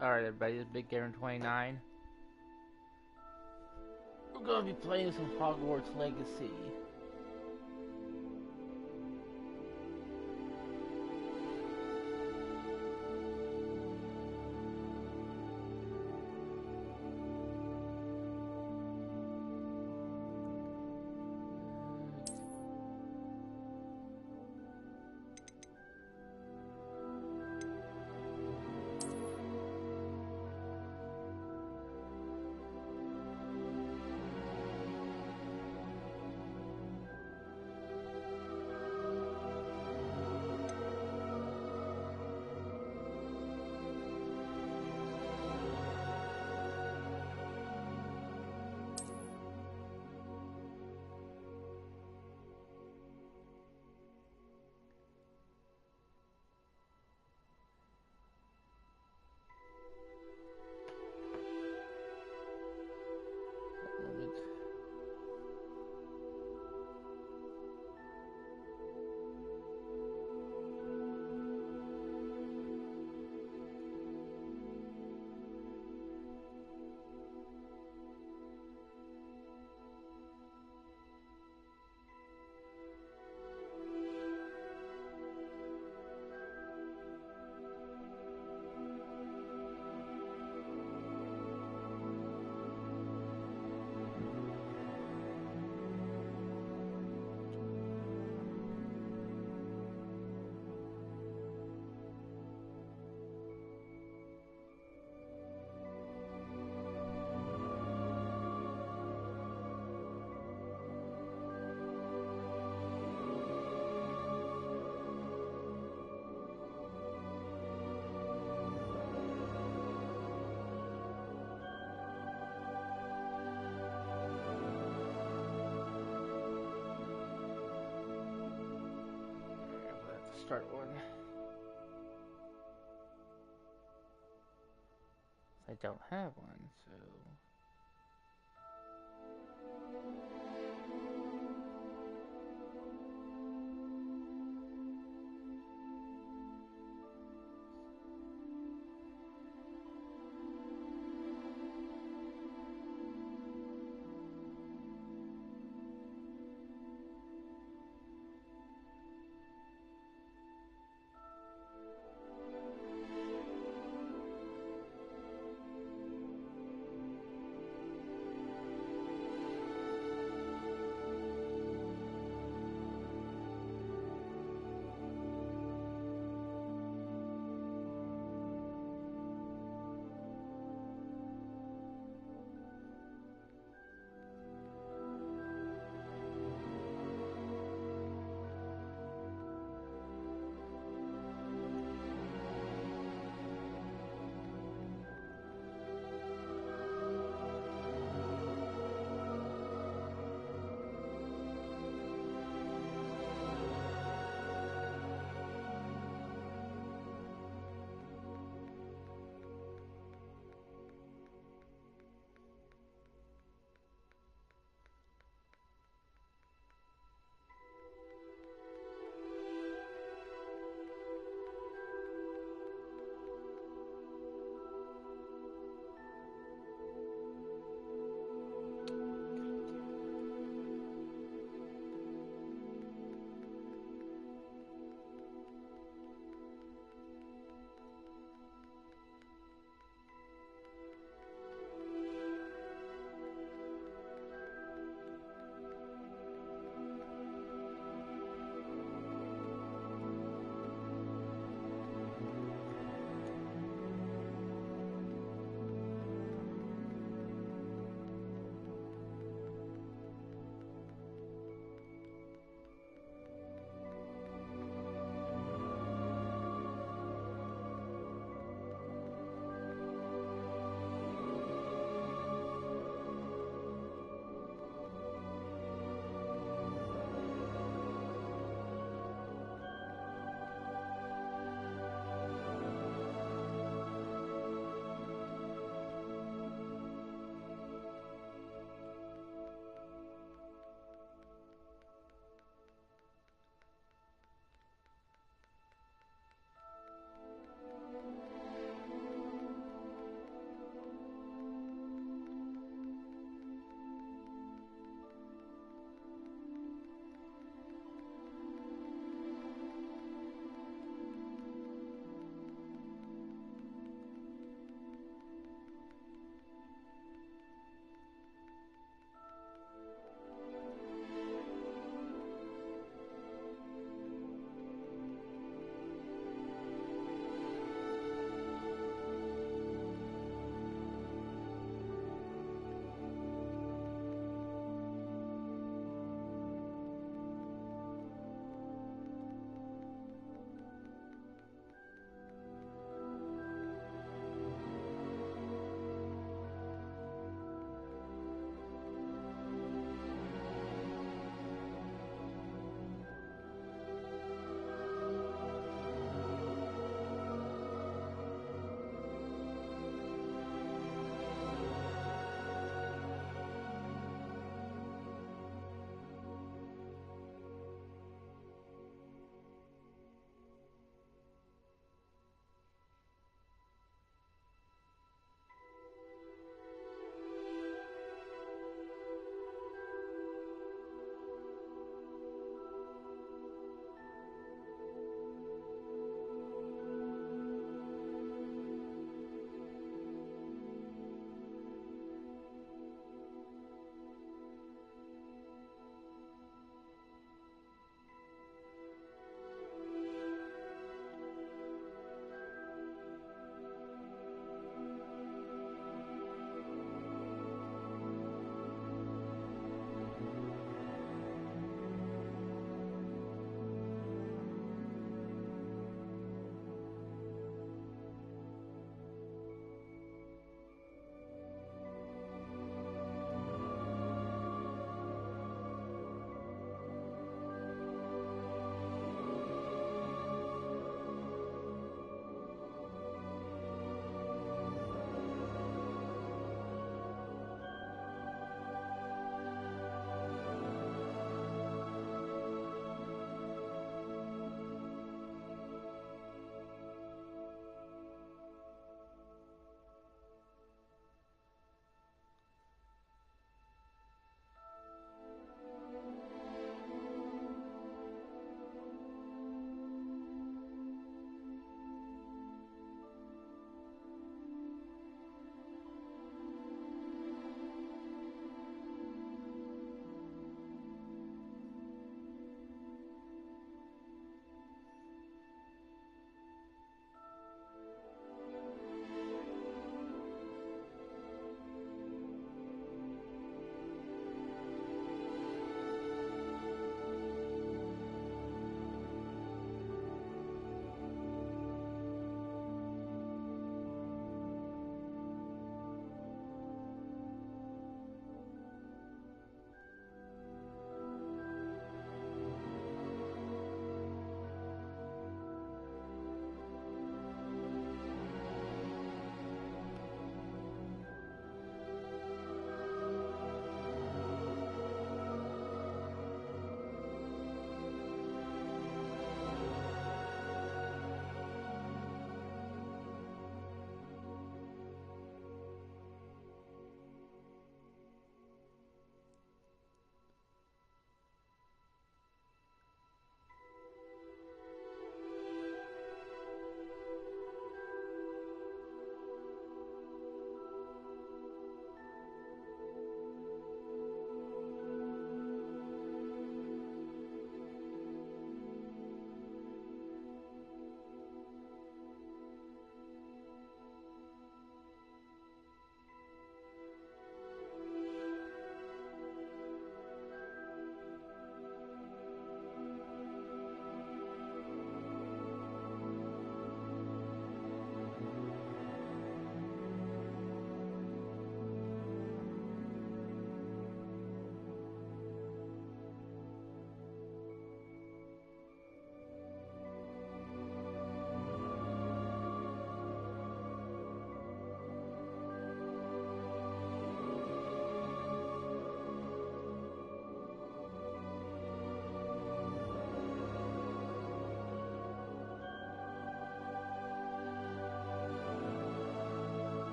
Alright, everybody, this is Big Gamer 29. We're gonna be playing some Hogwarts Legacy. Start one. I don't have one, so...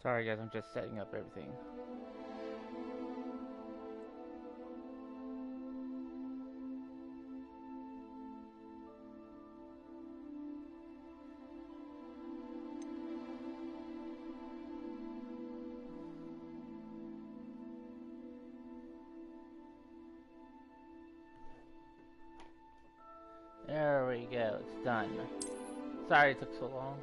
Sorry guys, I'm just setting up everything. There we go, it's done. Sorry it took so long.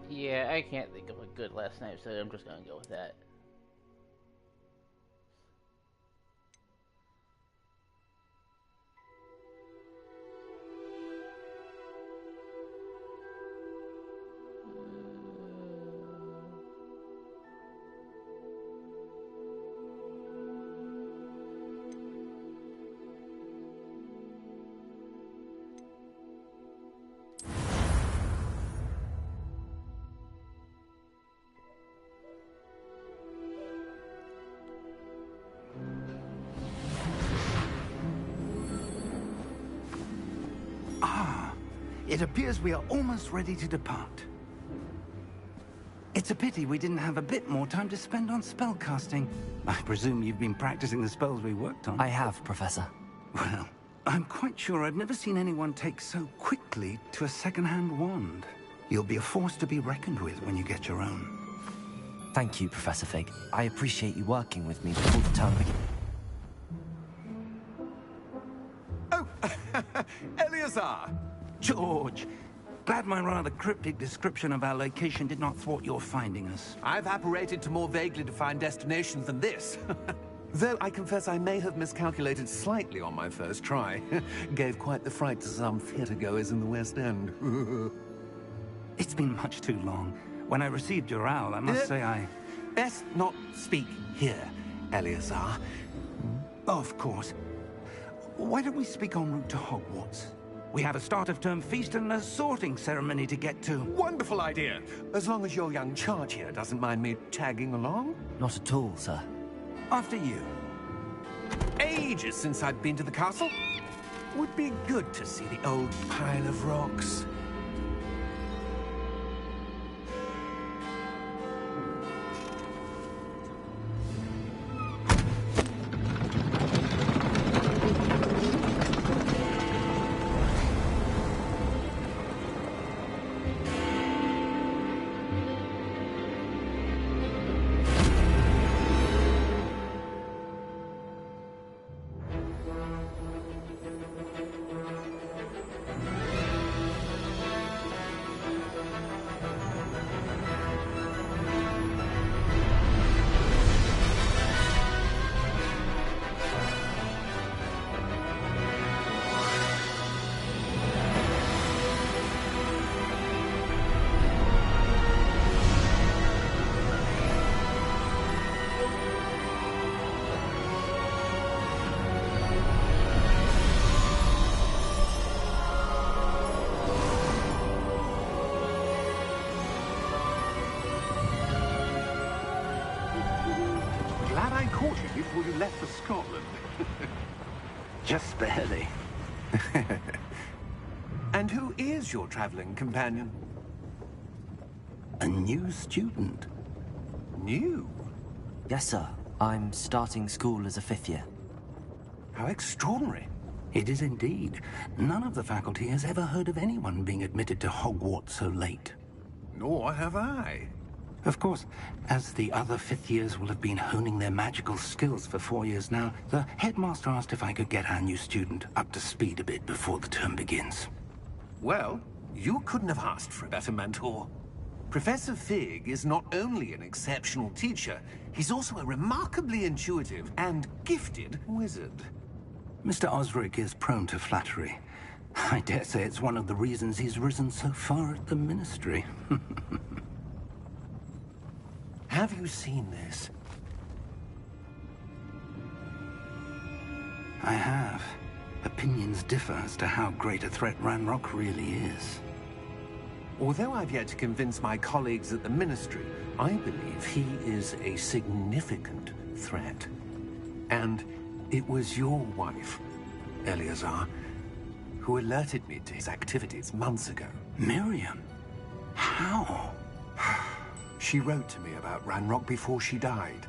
Yeah, I can't think of a good last name, so I'm just gonna go with that. It appears we are almost ready to depart. It's a pity we didn't have a bit more time to spend on spellcasting. I presume you've been practicing the spells we worked on. I have, Professor. Well, I'm quite sure I've never seen anyone take so quickly to a second-hand wand. You'll be a force to be reckoned with when you get your own. Thank you, Professor Fig. I appreciate you working with me before the term begins. Oh, Eleazar! George, glad my rather cryptic description of our location did not thwart your finding us. I've apparated to more vaguely defined destinations than this. Though I confess I may have miscalculated slightly on my first try. Gave quite the fright to some theatre-goers in the West End. It's been much too long. When I received your owl, I must say I... Best not speak here, Eleazar. Of course. Why don't we speak en route to Hogwarts? We have a start-of-term feast and a sorting ceremony to get to. Wonderful idea! As long as your young charge here doesn't mind me tagging along. Not at all, sir. After you. Ages since I've been to the castle. Would be good to see the old pile of rocks. Glad I caught you before you left for Scotland. Just barely. And who is your traveling companion? A new student. New? Yes, sir. I'm starting school as a 5th year. How extraordinary. It is indeed. None of the faculty has ever heard of anyone being admitted to Hogwarts so late. Nor have I. Of course, as the other 5th years will have been honing their magical skills for 4 years now, the headmaster asked if I could get our new student up to speed a bit before the term begins. Well, you couldn't have asked for a better mentor. Professor Fig is not only an exceptional teacher, he's also a remarkably intuitive and gifted wizard. Mr. Osric is prone to flattery. I dare say it's one of the reasons he's risen so far at the Ministry. Have you seen this? I have. Opinions differ as to how great a threat Ranrock really is. Although I've yet to convince my colleagues at the Ministry, I believe he is a significant threat. And it was your wife, Eleazar, who alerted me to his activities months ago. Miriam? How? She wrote to me about Ranrock before she died,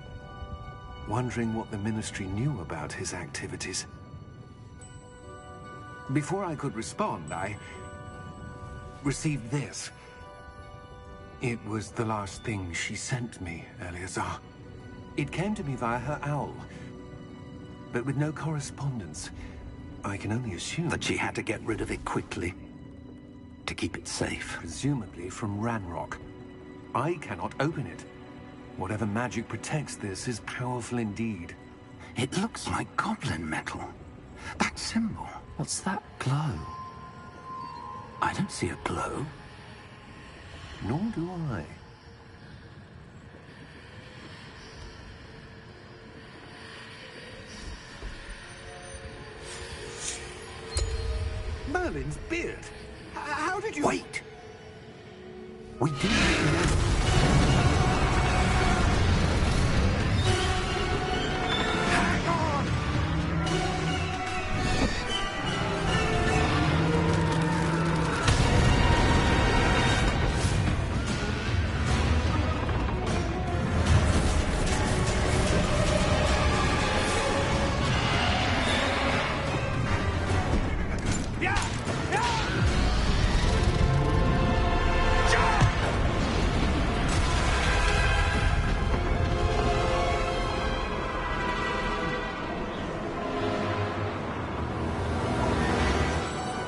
wondering what the Ministry knew about his activities. Before I could respond, I received this. It was the last thing she sent me, Eleazar. It came to me via her owl, but with no correspondence. I can only assume That she had to get rid of it quickly, to keep it safe. presumably from Ranrock. I cannot open it. Whatever magic protects this is powerful indeed. It looks like goblin metal. That symbol. What's that glow? I don't see a glow. Nor do I. Merlin's beard. How did you... Wait! We did.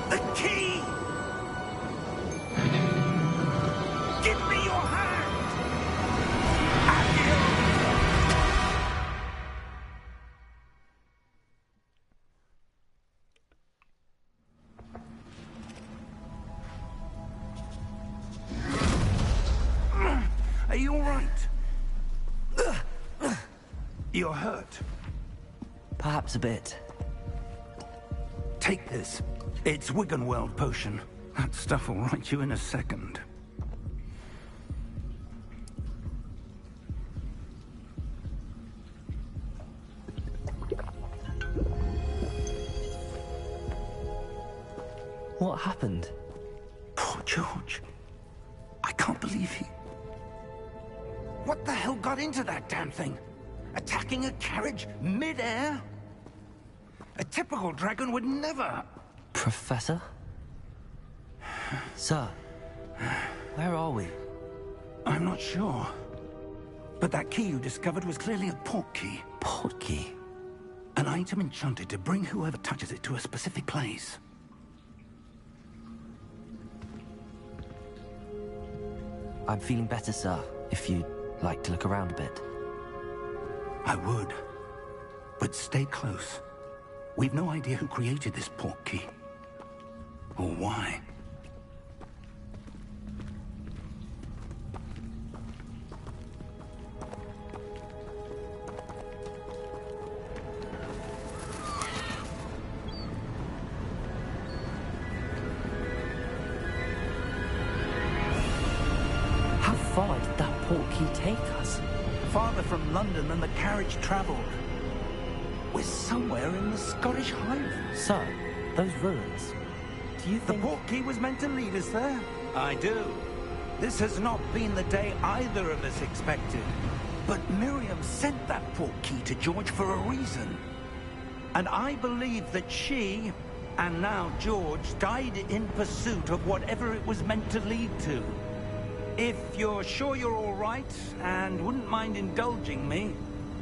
The key! Give me your hand! Are you all right? You're hurt. Perhaps a bit. Take this. It's Wiggenweld potion. That stuff will right you in a second. What happened? Poor George. I can't believe he... What the hell got into that damn thing? Attacking a carriage mid-air? A typical dragon would never... Professor? Sir, where are we? I'm not sure. But that key you discovered was clearly a port key. Port key? An item enchanted to bring whoever touches it to a specific place. I'm feeling better, sir, if you'd like to look around a bit. I would. But stay close. We've no idea who created this port key. Or why. How far did that port key take us? Farther from London than the carriage travelled. We're somewhere in the Scottish Highlands. Sir, those ruins. Do you The think... port key was meant to lead us there? I do. This has not been the day either of us expected. But Miriam sent that port key to George for a reason. And I believe that she, and now George, died in pursuit of whatever it was meant to lead to. If you're sure you're all right, and wouldn't mind indulging me,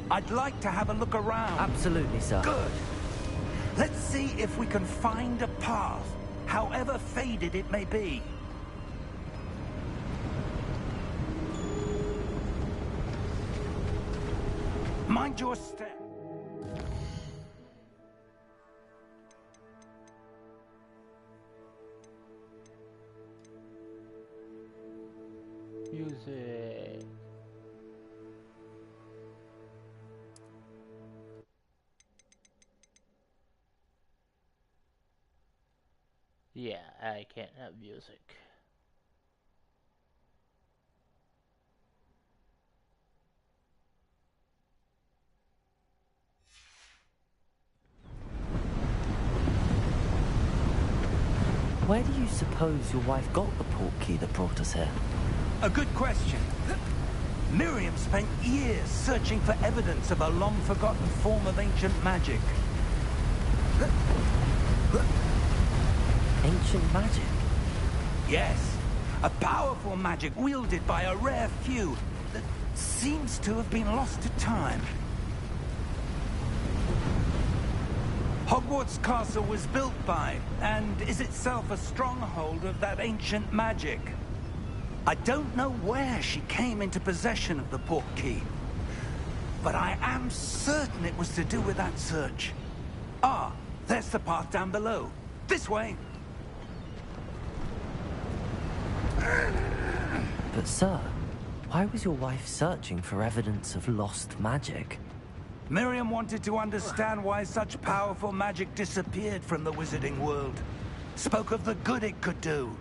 I'd like to have a look around. Absolutely, sir. Good. Let's see if we can find a path, however faded it may be. Mind your step. Music. Yeah, I can't have music. Where do you suppose your wife got the port key that brought us here? A good question. Miriam spent years searching for evidence of a long-forgotten form of ancient magic. Ancient magic? Yes, a powerful magic wielded by a rare few that seems to have been lost to time. Hogwarts Castle was built by, and is itself a stronghold of that ancient magic. I don't know where she came into possession of the port key, but I am certain it was to do with that search. Ah, there's the path down below. This way. But sir, why was your wife searching for evidence of lost magic? Miriam wanted to understand why such powerful magic disappeared from the wizarding world. Spoke of the good it could do.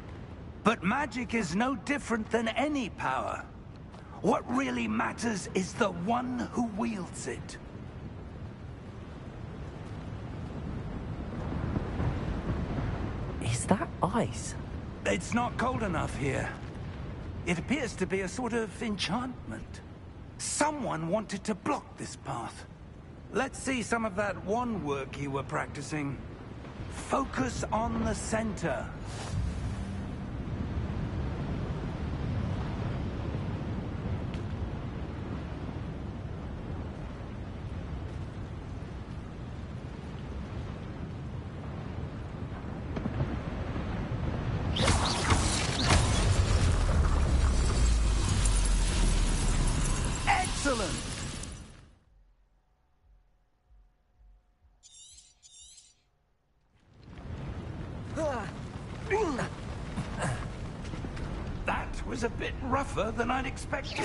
But magic is no different than any power. What really matters is the one who wields it. Is that ice? It's not cold enough here. It appears to be a sort of enchantment. Someone wanted to block this path. Let's see some of that wand work you were practicing. Focus on the center. Excellent! That was a bit rougher than I'd expected.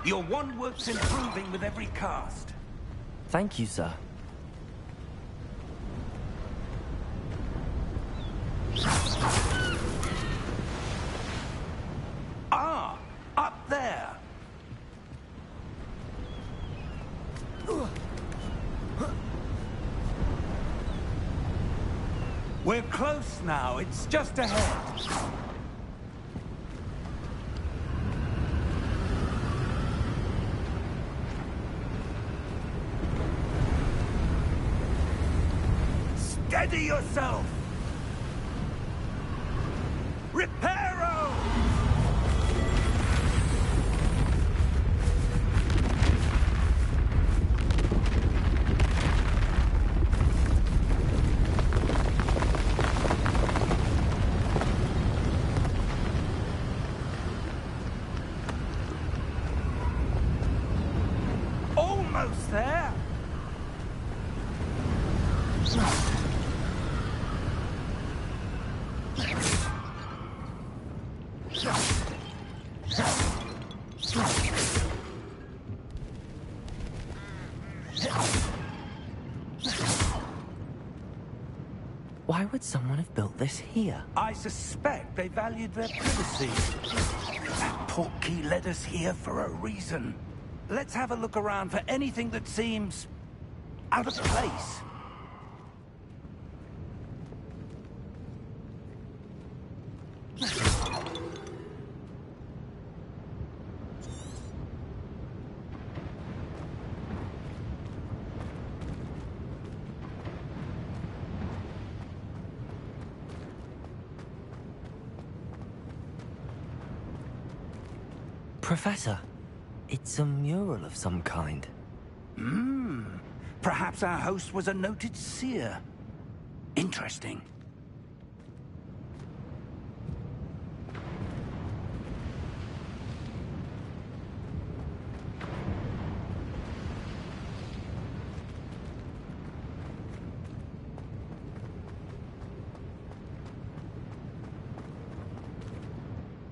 Your wand work's improving with every cast. Thank you, sir. Ah, up there. We're close now. It's just ahead. Steady yourself! Reparo! Almost there! Why would someone have built this here? I suspect they valued their privacy. That portkey led us here for a reason. Let's have a look around for anything that seems out of place. Professor, it's a mural of some kind. Perhaps our host was a noted seer. Interesting.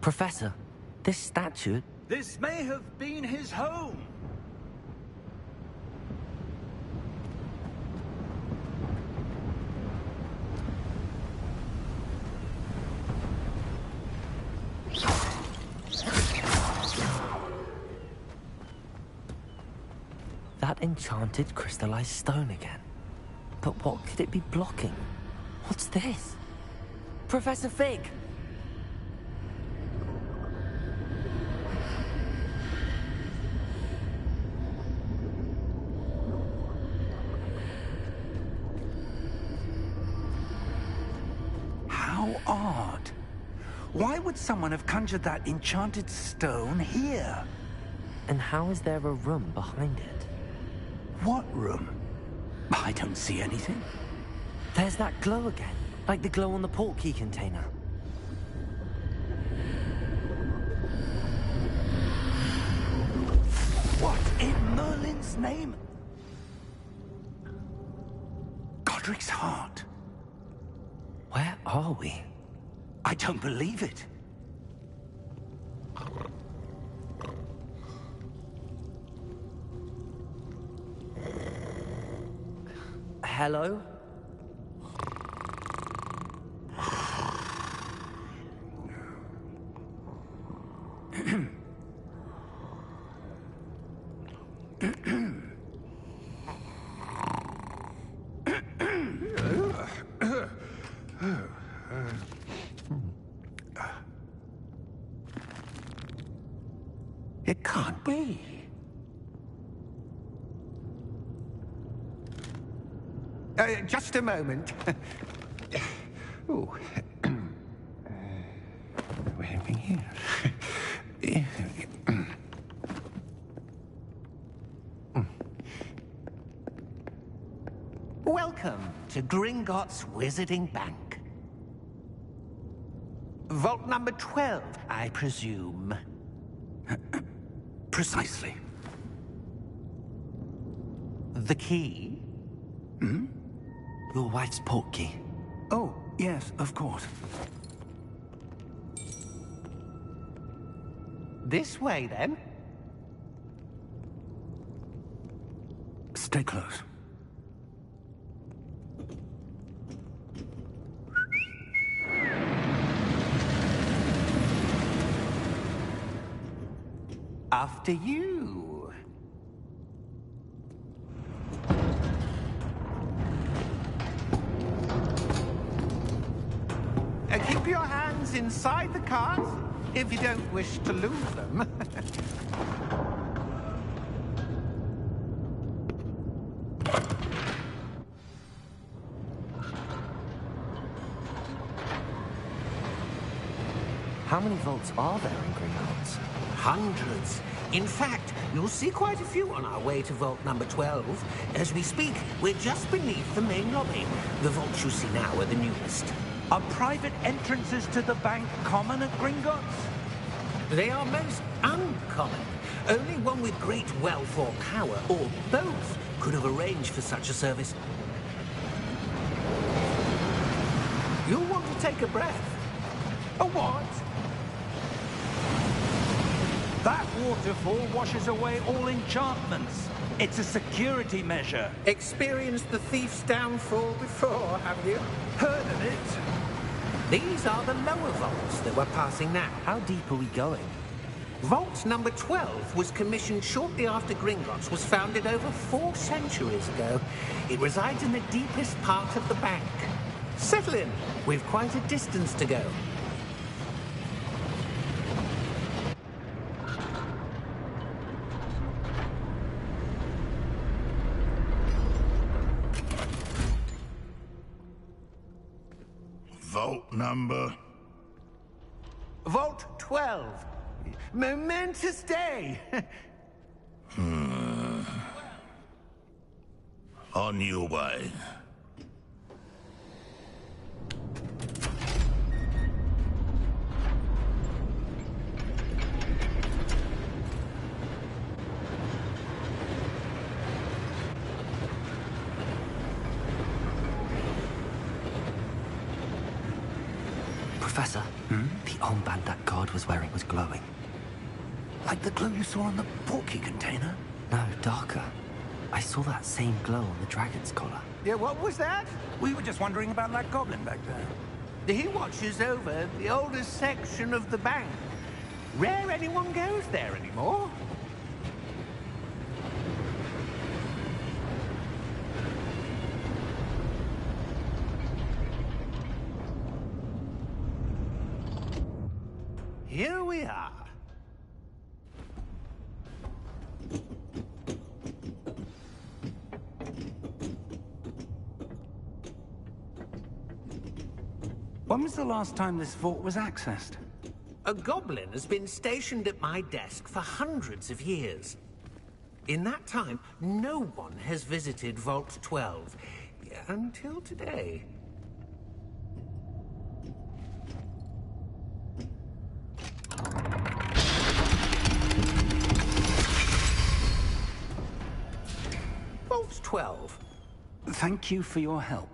Professor, this statue... This may have been his home. That enchanted crystallized stone again. But what could it be blocking? What's this? Professor Fig! How odd. Why would someone have conjured that enchanted stone here? And how is there a room behind it? What room? I don't see anything. There's that glow again, like the glow on the portkey container. What in Merlin's name? Godric's heart. Where are we? I don't believe it. Hello? It can't be. Just a moment. Oh. Where are we here? Welcome to Gringotts Wizarding Bank. Vault number 12, I presume. Precisely. The key? Your wife's portkey. Oh, yes, of course. This way, then. Stay close. After you. Keep your hands inside the cart if you don't wish to lose them. How many vaults are there in Gringotts? Hundreds. In fact, you'll see quite a few on our way to vault number 12. As we speak, we're just beneath the main lobby. The vaults you see now are the newest. Are private entrances to the bank common at Gringotts? They are most uncommon. Only one with great wealth or power, or both, could have arranged for such a service. You'll want to take a breath. A what? That waterfall washes away all enchantments. It's a security measure. Experienced the thief's downfall before, have you? Heard of it? These are the lower vaults that we're passing now. How deep are we going? Vault number 12 was commissioned shortly after Gringotts was founded over 4 centuries ago. It resides in the deepest part of the bank. Settle in. We've quite a distance to go. Vault number? Vault 12. Momentous day. On your way. Professor, the armband that guard was wearing was glowing. Like the glow you saw on the portkey container? No, darker. I saw that same glow on the dragon's collar. Yeah, what was that? We were just wondering about that goblin back there. He watches over the oldest section of the bank. Rare anyone goes there anymore. Here we are. When was the last time this vault was accessed? A goblin has been stationed at my desk for hundreds of years. In that time, no one has visited Vault 12. Until today. Vault 12. Thank you for your help.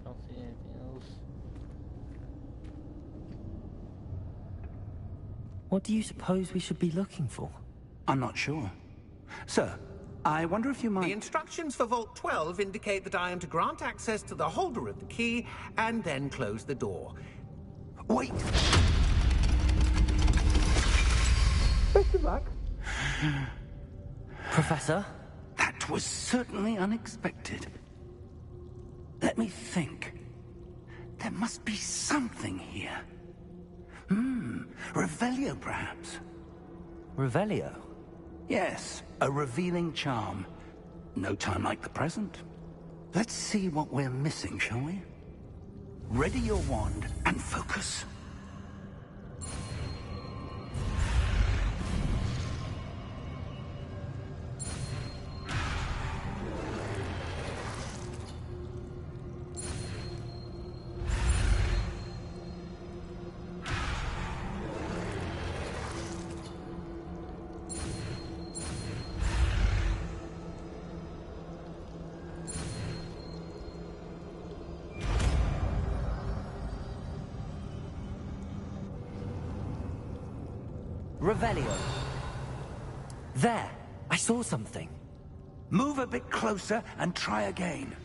Don't see anything else. What do you suppose we should be looking for? I'm not sure. Sir, I wonder if you might... The instructions for Vault 12 indicate that I am to grant access to the holder of the key and then close the door. Wait! Best of luck. Professor? That was certainly unexpected. Let me think. There must be something here. Revelio, perhaps. Revelio? Yes, a revealing charm. No time like the present. Let's see what we're missing, shall we? Ready your wand and focus. Revelio. There! I saw something. Move a bit closer and try again.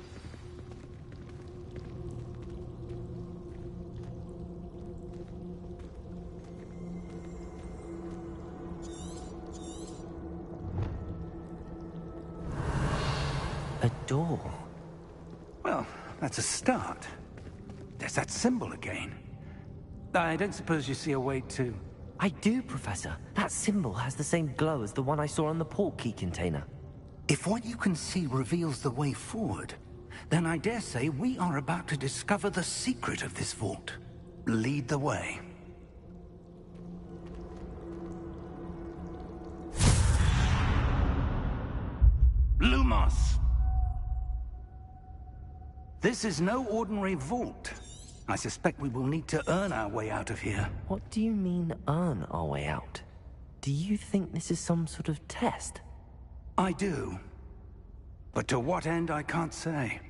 A door. Well, that's a start. There's that symbol again. I don't suppose you see a way to... I do, Professor. That symbol has the same glow as the one I saw on the port key container. If what you can see reveals the way forward, then I dare say we are about to discover the secret of this vault. Lead the way. Lumos! This is no ordinary vault. I suspect we will need to earn our way out of here. What do you mean, earn our way out? Do you think this is some sort of test? I do. But to what end, I can't say.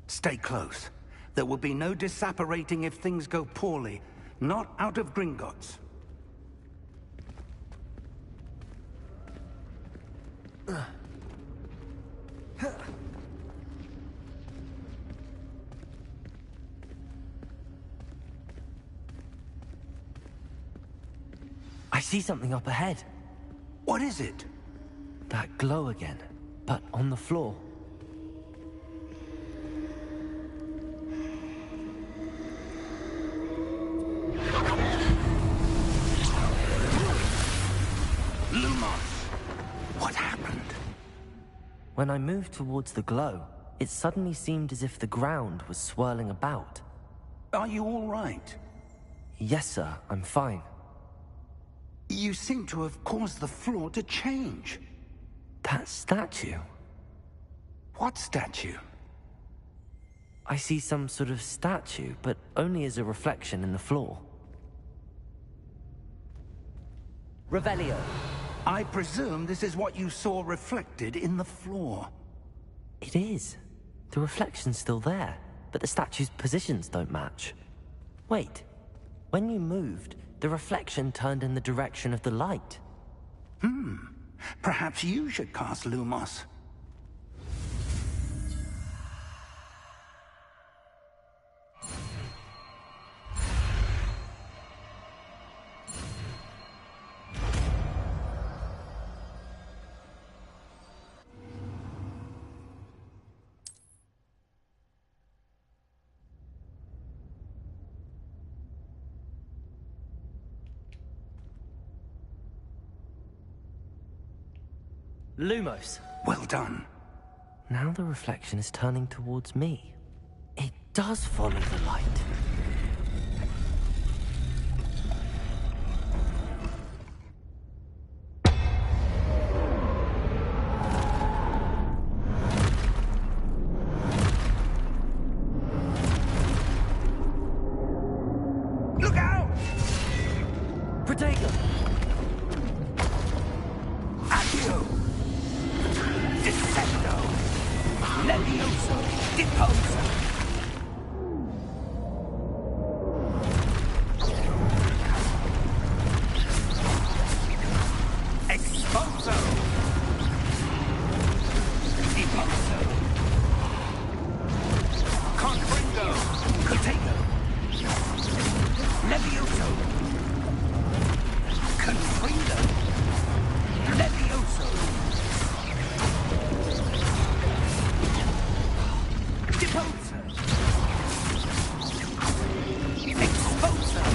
Stay close. There will be no disapparating if things go poorly. Not out of Gringotts. I see something up ahead. What is it? That glow again, but on the floor. Lumos! What happened? When I moved towards the glow, it suddenly seemed as if the ground was swirling about. Are you all right? Yes, sir, I'm fine. You seem to have caused the floor to change. That statue? What statue? I see some sort of statue, but only as a reflection in the floor. Revelio. I presume this is what you saw reflected in the floor. It is. The reflection's still there, but the statue's positions don't match. Wait. When you moved, the reflection turned in the direction of the light. Perhaps you should cast Lumos. Lumos. Well done. Now the reflection is turning towards me. It does follow the light. Look out! Protego! Accio! Descendo! Levioso! Deposo! Exposo! Deposo! Confringo! Protego! Levioso! Confringo! Levioso! Deposer! Exposer!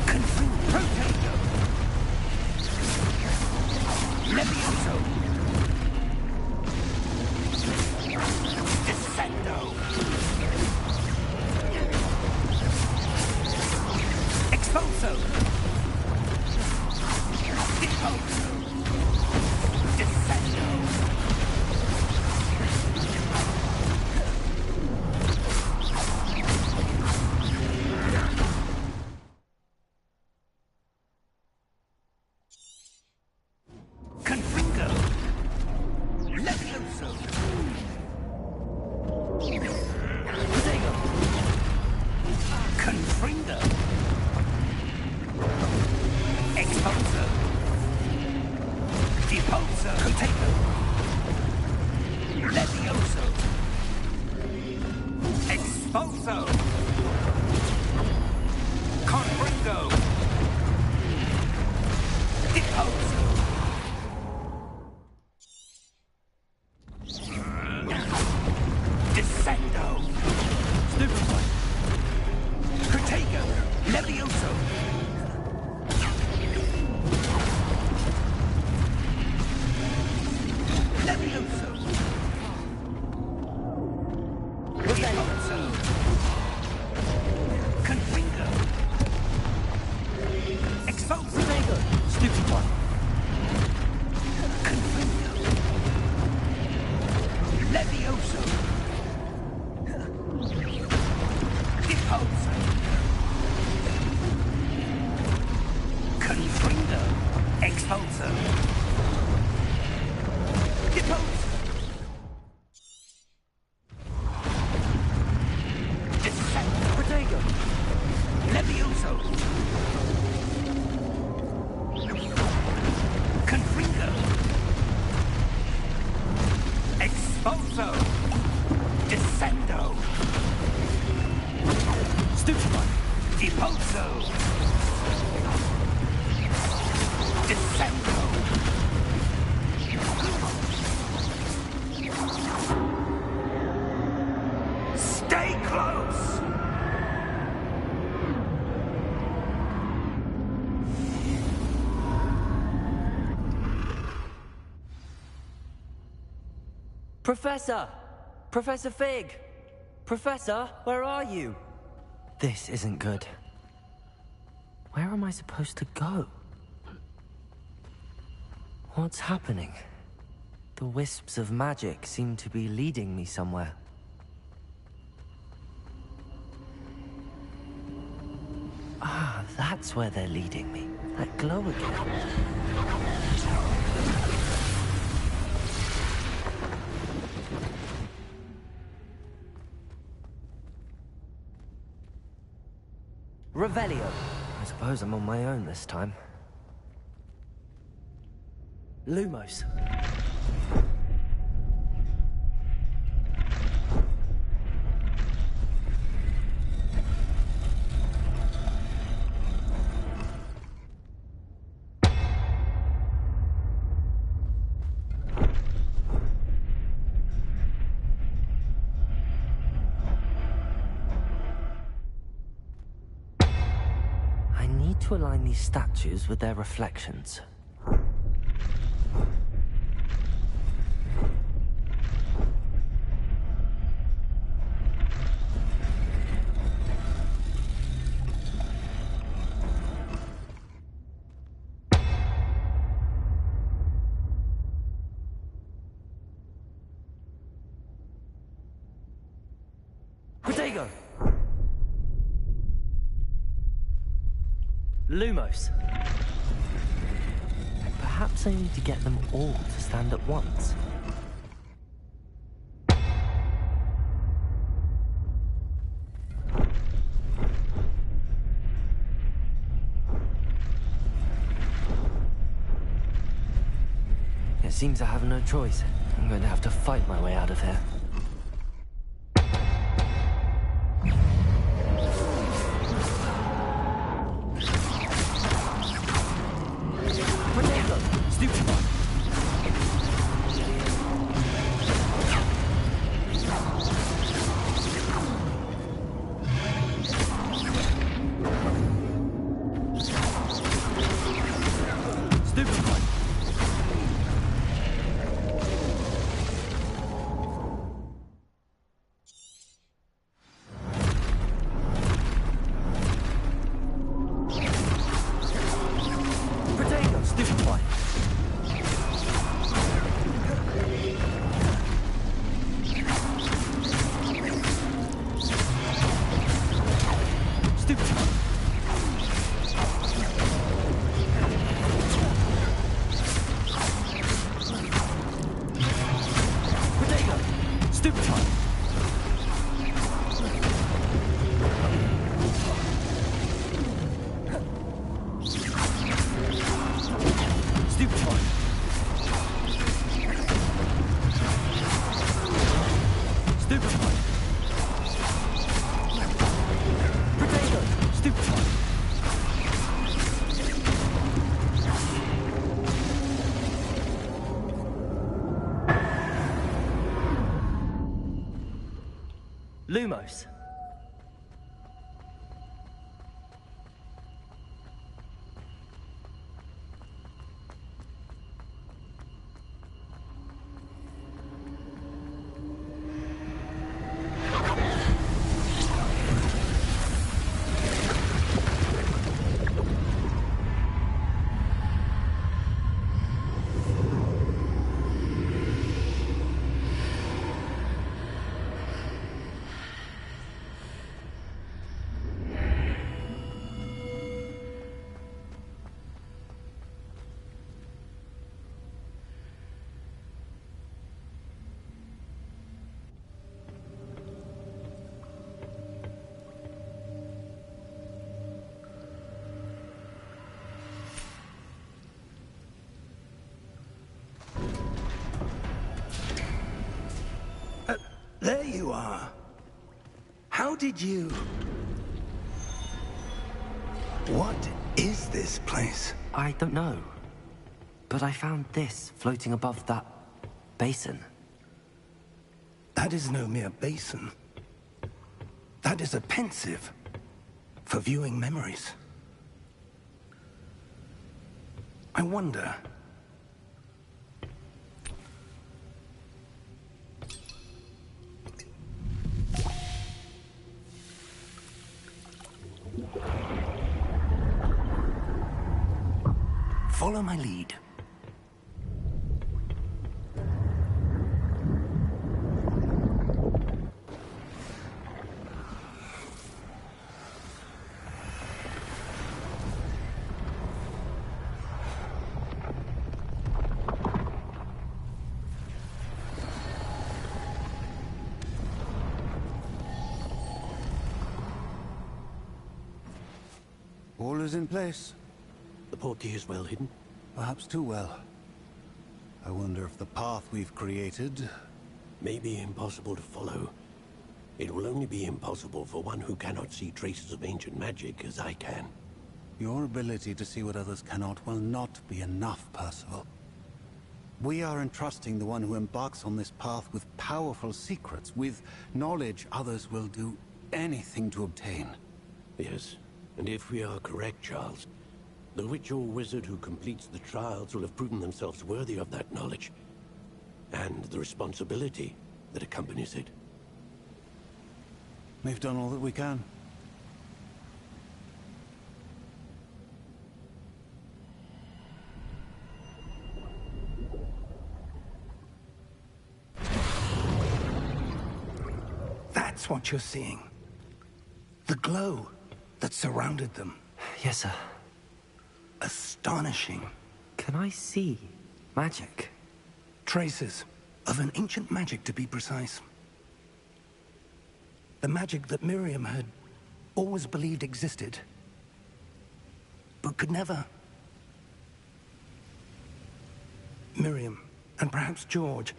Confringo! Protego! Levioso! Descendo! Repulsor. Confringo. Expulsor. Depulsor. Protego. Levioso. Confringo. Expulso. Descendo. Stupefy. Depulso. Descendo. Stay close. Professor! Professor Fig! Professor, where are you? This isn't good. Where am I supposed to go? What's happening? The wisps of magic seem to be leading me somewhere. Ah, that's where they're leading me. That glow again. Revelio. I suppose I'm on my own this time. Lumos. To align these statues with their reflections. Protego! Lumos. Perhaps I need to get them all to stand at once. It seems I have no choice. I'm going to have to fight my way out of here. Lumos. There you are. How did you... What is this place? I don't know. But I found this floating above that basin. That is no mere basin. That is a pensive for viewing memories. I wonder... Follow my lead. All is in place. The portkey is well hidden. Perhaps too well. I wonder if the path we've created... May be impossible to follow. It will only be impossible for one who cannot see traces of ancient magic as I can. Your ability to see what others cannot will not be enough, Percival. We are entrusting the one who embarks on this path with powerful secrets, with knowledge others will do anything to obtain. Yes, and if we are correct, Charles, the witch or wizard who completes the trials will have proven themselves worthy of that knowledge, and the responsibility that accompanies it. We've done all that we can. That's what you're seeing. The glow that surrounded them. Yes, sir. Astonishing. Can I see magic? Traces of an ancient magic, to be precise. The magic that Miriam had always believed existed, but could never. Miriam, and perhaps George,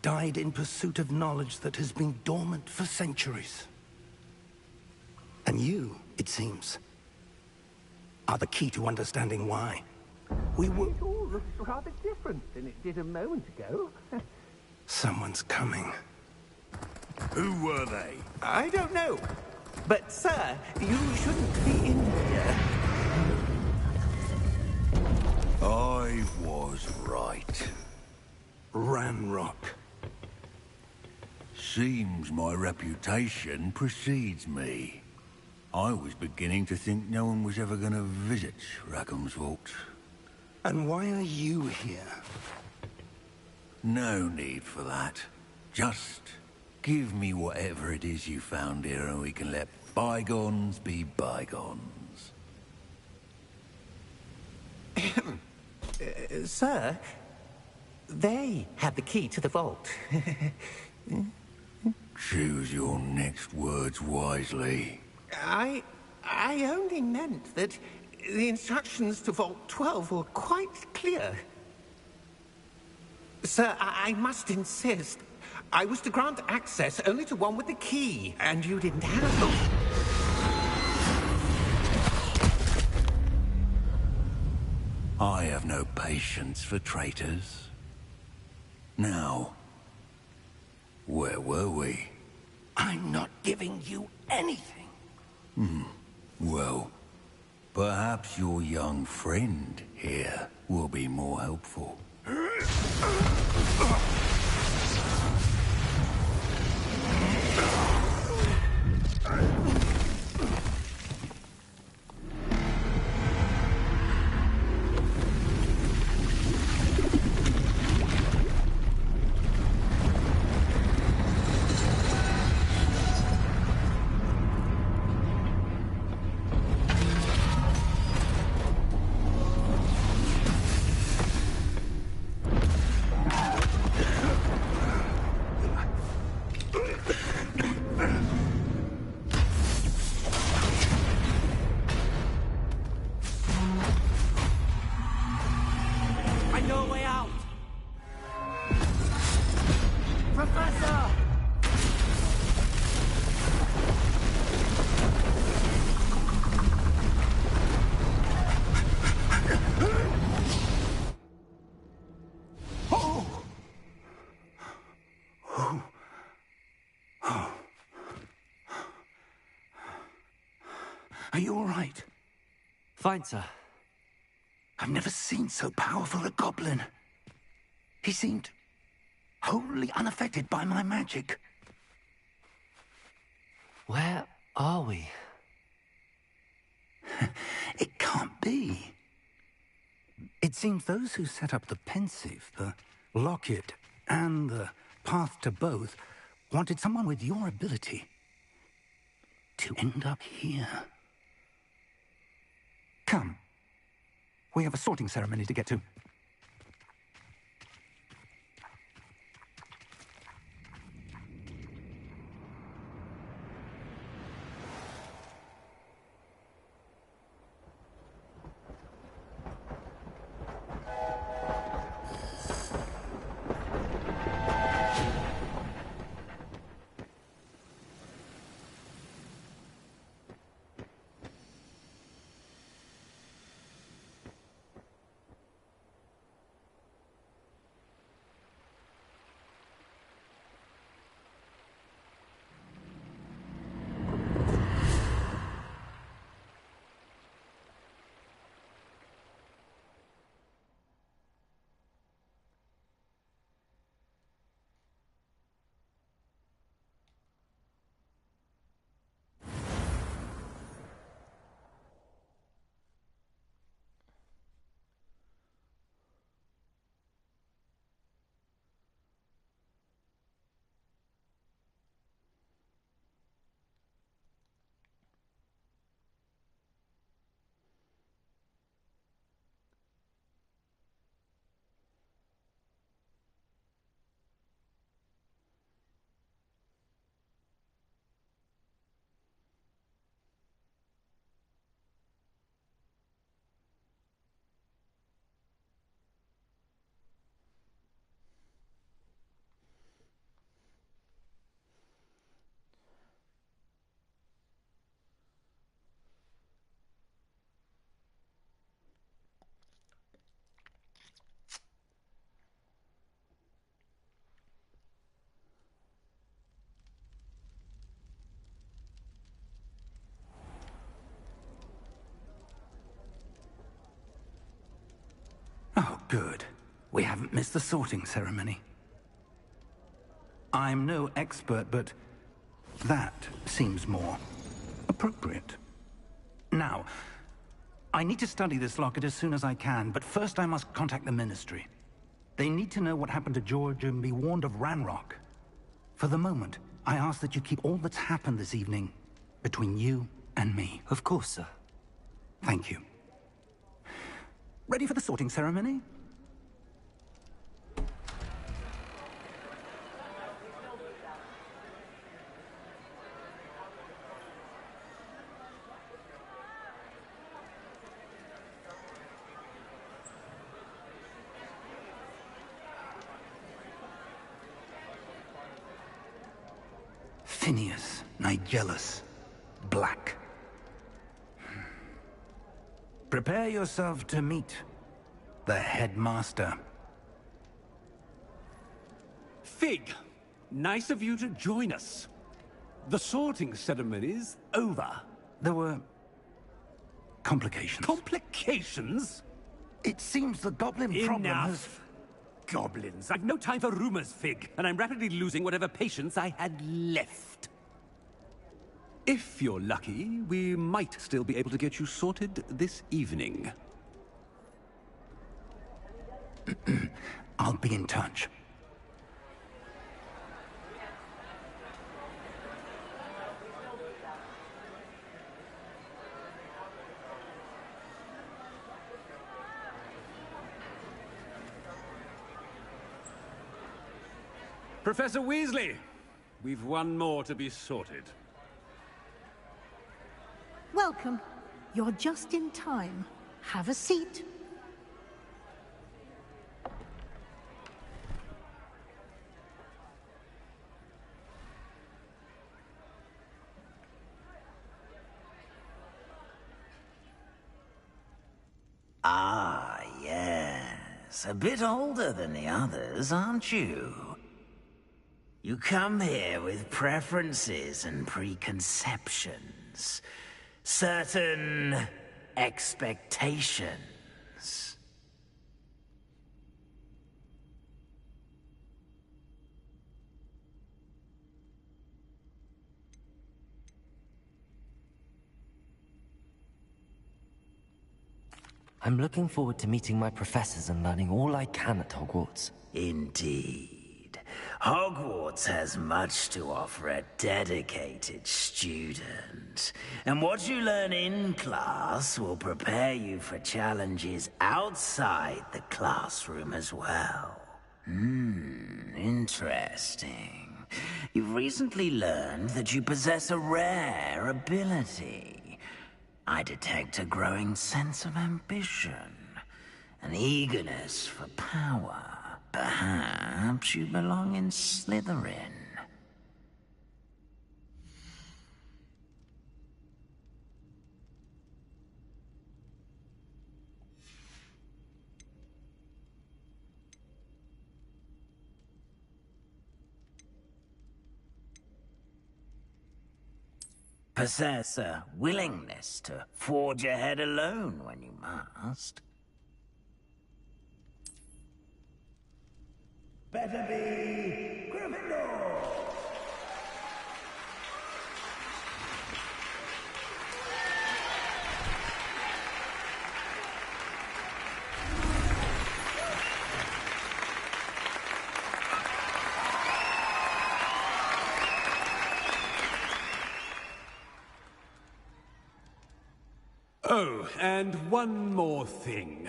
died in pursuit of knowledge that has been dormant for centuries. And you, it seems, are the key to understanding why. We were... It all looks rather different than it did a moment ago. Someone's coming. Who were they? I don't know. But, sir, you shouldn't be in here. I was right. Ranrock. Seems my reputation precedes me. I was beginning to think no one was ever going to visit Rackham's Vault. And why are you here? No need for that. Just give me whatever it is you found here and we can let bygones be bygones. Sir, they had the key to the vault. Choose your next words wisely. I only meant that the instructions to Vault 12 were quite clear. Sir, I must insist. I was to grant access only to one with the key, and you didn't have them. I have no patience for traitors. Now, where were we? I'm not giving you anything. Well, perhaps your young friend here will be more helpful. Are you all right? Fine, sir. I've never seen so powerful a goblin. He seemed wholly unaffected by my magic. Where are we? It can't be. It seems those who set up the Pensieve, the Locket, and the Path to Both wanted someone with your ability to end up here. Come. We have a sorting ceremony to get to. Oh, good. We haven't missed the sorting ceremony. I'm no expert, but that seems more appropriate. Now, I need to study this locket as soon as I can, but first I must contact the Ministry. They need to know what happened to George and be warned of Ranrock. For the moment, I ask that you keep all that's happened this evening between you and me. Of course, sir. Thank you. Ready for the sorting ceremony? Phineas, Nigellus, Black. Prepare yourself to meet the headmaster. Fig, nice of you to join us. The sorting ceremony's over. There were complications. Complications? It seems the goblin problem has... Enough! Goblins. I've no time for rumors, Fig, and I'm rapidly losing whatever patience I had left. If you're lucky, we might still be able to get you sorted this evening. I'll be in touch. Professor Weasley, we've one more to be sorted. Welcome. You're just in time. Have a seat. Ah, yes. A bit older than the others, aren't you? You come here with preferences and preconceptions. certain expectations. I'm looking forward to meeting my professors and learning all I can at Hogwarts. Indeed. Hogwarts has much to offer a dedicated student. And what you learn in class will prepare you for challenges outside the classroom as well. Interesting. You've recently learned that you possess a rare ability. I detect a growing sense of ambition, an eagerness for power. Perhaps you belong in Slytherin. Possess a willingness to forge ahead alone when you must. Better be Gryffindor! Oh, and one more thing.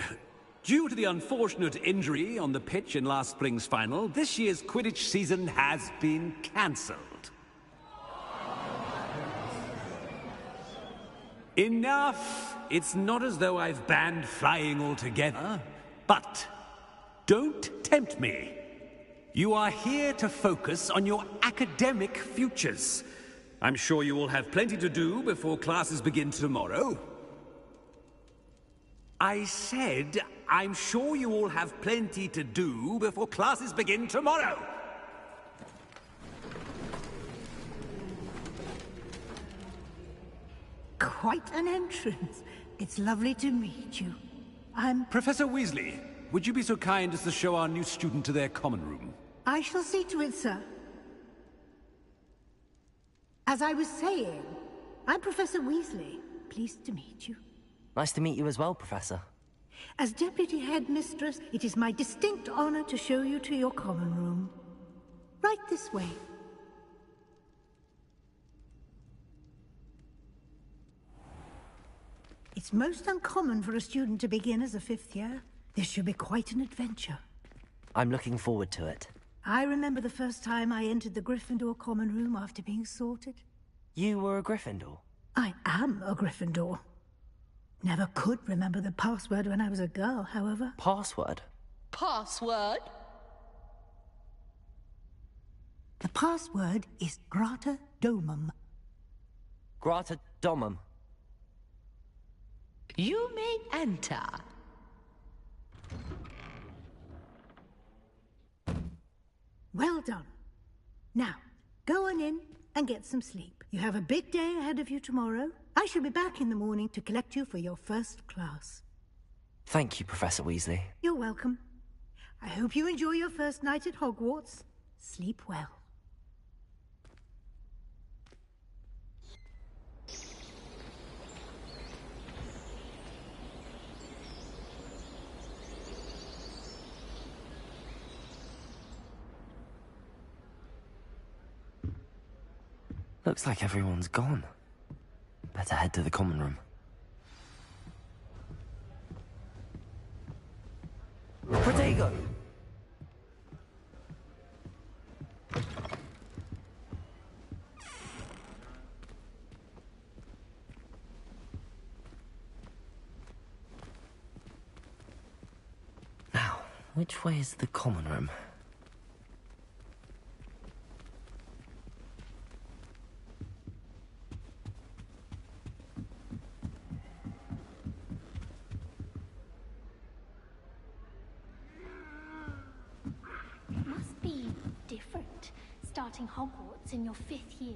Due to the unfortunate injury on the pitch in last spring's final, this year's Quidditch season has been cancelled. Enough! It's not as though I've banned flying altogether. But don't tempt me. You are here to focus on your academic futures. I'm sure you will have plenty to do before classes begin tomorrow. I said, I'm sure you all have plenty to do before classes begin tomorrow. Quite an entrance. It's lovely to meet you. I'm... Professor Weasley, would you be so kind as to show our new student to their common room? I shall see to it, sir. As I was saying, I'm Professor Weasley. Pleased to meet you. Nice to meet you as well, Professor. As Deputy Headmistress, it is my distinct honor to show you to your common room. Right this way. It's most uncommon for a student to begin as a fifth year. This should be quite an adventure. I'm looking forward to it. I remember the first time I entered the Gryffindor common room after being sorted. You were a Gryffindor? I am a Gryffindor. Never could remember the password when I was a girl, however. Password? Password? The password is Grata Domum. Grata Domum. You may enter. Well done. Now, go on in and get some sleep. You have a big day ahead of you tomorrow. I shall be back in the morning to collect you for your first class. Thank you, Professor Weasley. You're welcome. I hope you enjoy your first night at Hogwarts. Sleep well. Looks like everyone's gone. Better head to the common room. Protego! Now, which way is the common room? Starting Hogwarts in your 5th year.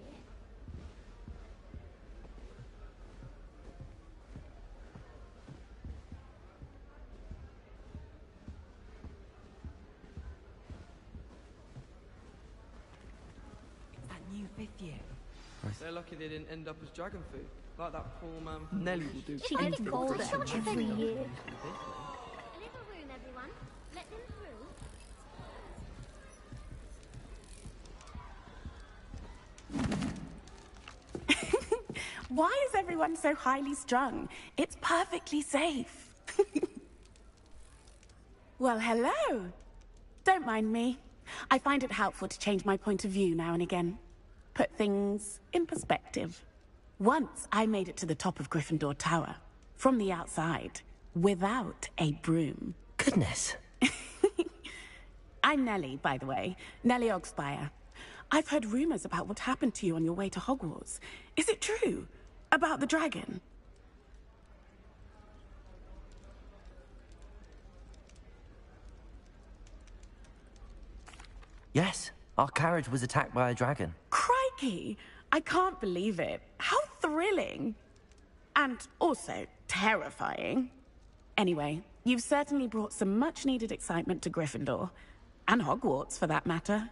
They're lucky they didn't end up as dragon food, like that poor man. Nelly will do. She gets older every year. A little room, everyone. Let them through. Why is everyone so highly strung? It's perfectly safe. Well, hello. Don't mind me. I find it helpful to change my point of view now and again. Put things in perspective. Once I made it to the top of Gryffindor Tower, from the outside, without a broom. Goodness. I'm Nellie, by the way. Nellie Ogspire. I've heard rumors about what happened to you on your way to Hogwarts. Is it true? About the dragon? Yes, our carriage was attacked by a dragon. Crikey! I can't believe it. How thrilling! And also terrifying. Anyway, you've certainly brought some much-needed excitement to Gryffindor. And Hogwarts, for that matter.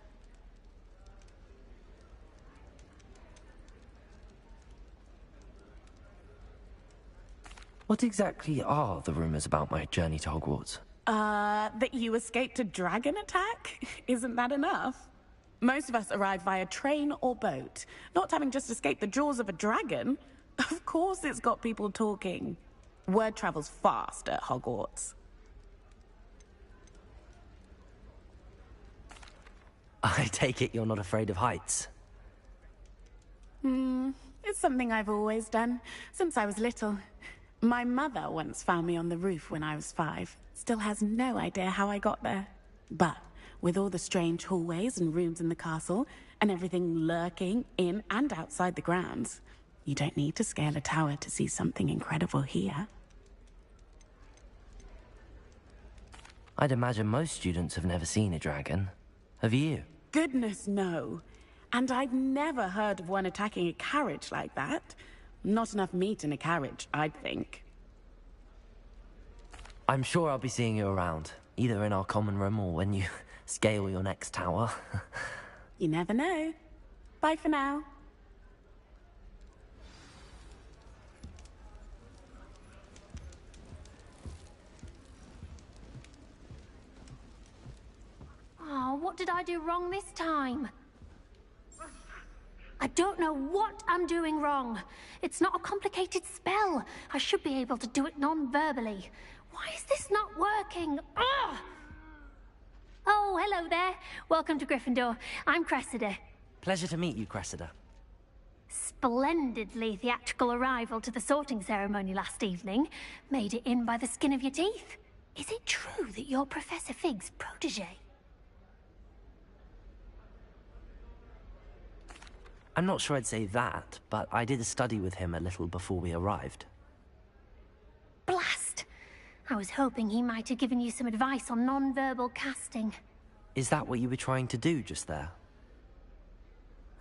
What exactly are the rumors about my journey to Hogwarts? That you escaped a dragon attack? Isn't that enough? Most of us arrive via train or boat, not having just escaped the jaws of a dragon. Of course it's got people talking. Word travels fast at Hogwarts. I take it you're not afraid of heights. It's something I've always done, since I was little. My mother once found me on the roof when I was 5. Still has no idea how I got there. But with all the strange hallways and rooms in the castle, and everything lurking in and outside the grounds, you don't need to scale a tower to see something incredible here. I'd imagine most students have never seen a dragon. Have you? Goodness, no. And I've never heard of one attacking a carriage like that. Not enough meat in a carriage, I'd think. I'm sure I'll be seeing you around, either in our common room or when you scale your next tower. You never know. Bye for now. Oh, what did I do wrong this time? I don't know what I'm doing wrong. It's not a complicated spell. I should be able to do it non-verbally. Why is this not working? Ugh! Oh, hello there. Welcome to Gryffindor. I'm Cressida. Pleasure to meet you, Cressida. Splendidly theatrical arrival to the sorting ceremony last evening. Made it in by the skin of your teeth. Is it true that you're Professor Fig's protege? I'm not sure I'd say that, but I did study with him a little before we arrived. Blast! I was hoping he might have given you some advice on non-verbal casting. Is that what you were trying to do just there?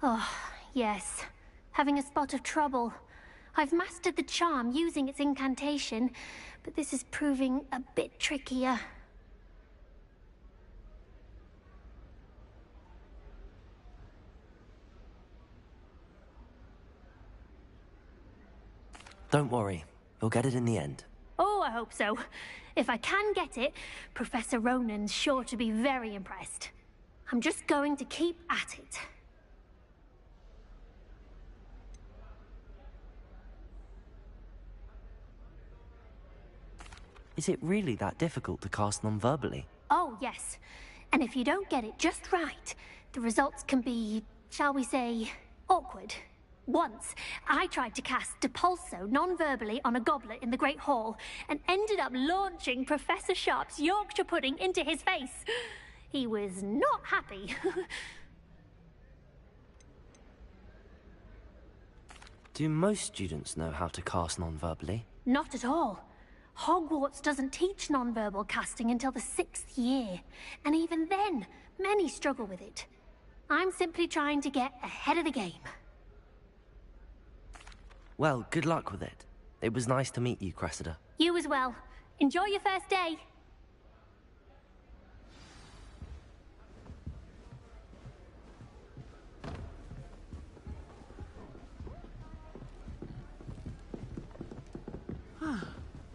Oh, yes. Having a spot of trouble. I've mastered the charm using its incantation, but this is proving a bit trickier. Don't worry, you'll get it in the end. Oh, I hope so. If I can get it, Professor Ronan's sure to be very impressed. I'm just going to keep at it. Is it really that difficult to cast non-verbally? Oh, yes. And if you don't get it just right, the results can be, shall we say, awkward. Once, I tried to cast Depulso non-verbally on a goblet in the Great Hall and ended up launching Professor Sharp's Yorkshire pudding into his face. He was not happy. Do most students know how to cast non-verbally? Not at all. Hogwarts doesn't teach non-verbal casting until the 6th year. And even then, many struggle with it. I'm simply trying to get ahead of the game. Well, good luck with it. It was nice to meet you, Cressida. You as well. Enjoy your first day.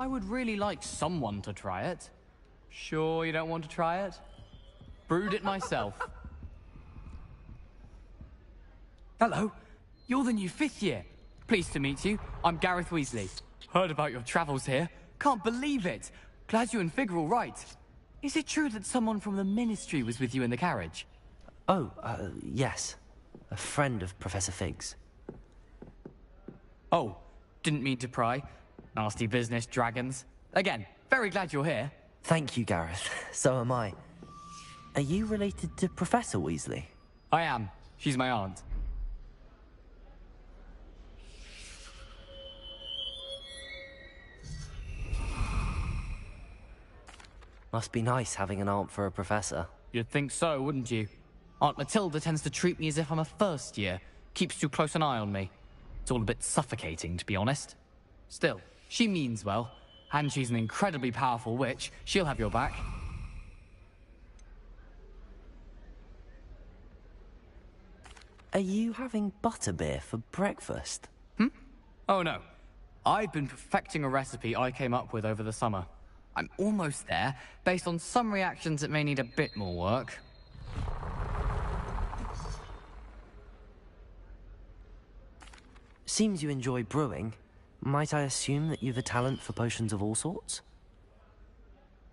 I would really like someone to try it. Sure you don't want to try it? Brewed it myself. Hello, you're the new 5th year. Pleased to meet you. I'm Gareth Weasley. Heard about your travels here. Can't believe it. Glad you and Fig are all right. Is it true that someone from the Ministry was with you in the carriage? Oh, yes. A friend of Professor Fig's. Oh, didn't mean to pry. Nasty business, dragons. Again, very glad you're here. Thank you, Gareth. So am I. Are you related to Professor Weasley? I am. She's my aunt. Must be nice having an aunt for a professor. You'd think so, wouldn't you? Aunt Matilda tends to treat me as if I'm a first year. Keeps too close an eye on me. It's all a bit suffocating, to be honest. Still, she means well. And she's an incredibly powerful witch. She'll have your back. Are you having butterbeer for breakfast? Oh no. I've been perfecting a recipe I came up with over the summer. I'm almost there, based on some reactions that may need a bit more work. Seems you enjoy brewing. Might I assume that you've a talent for potions of all sorts?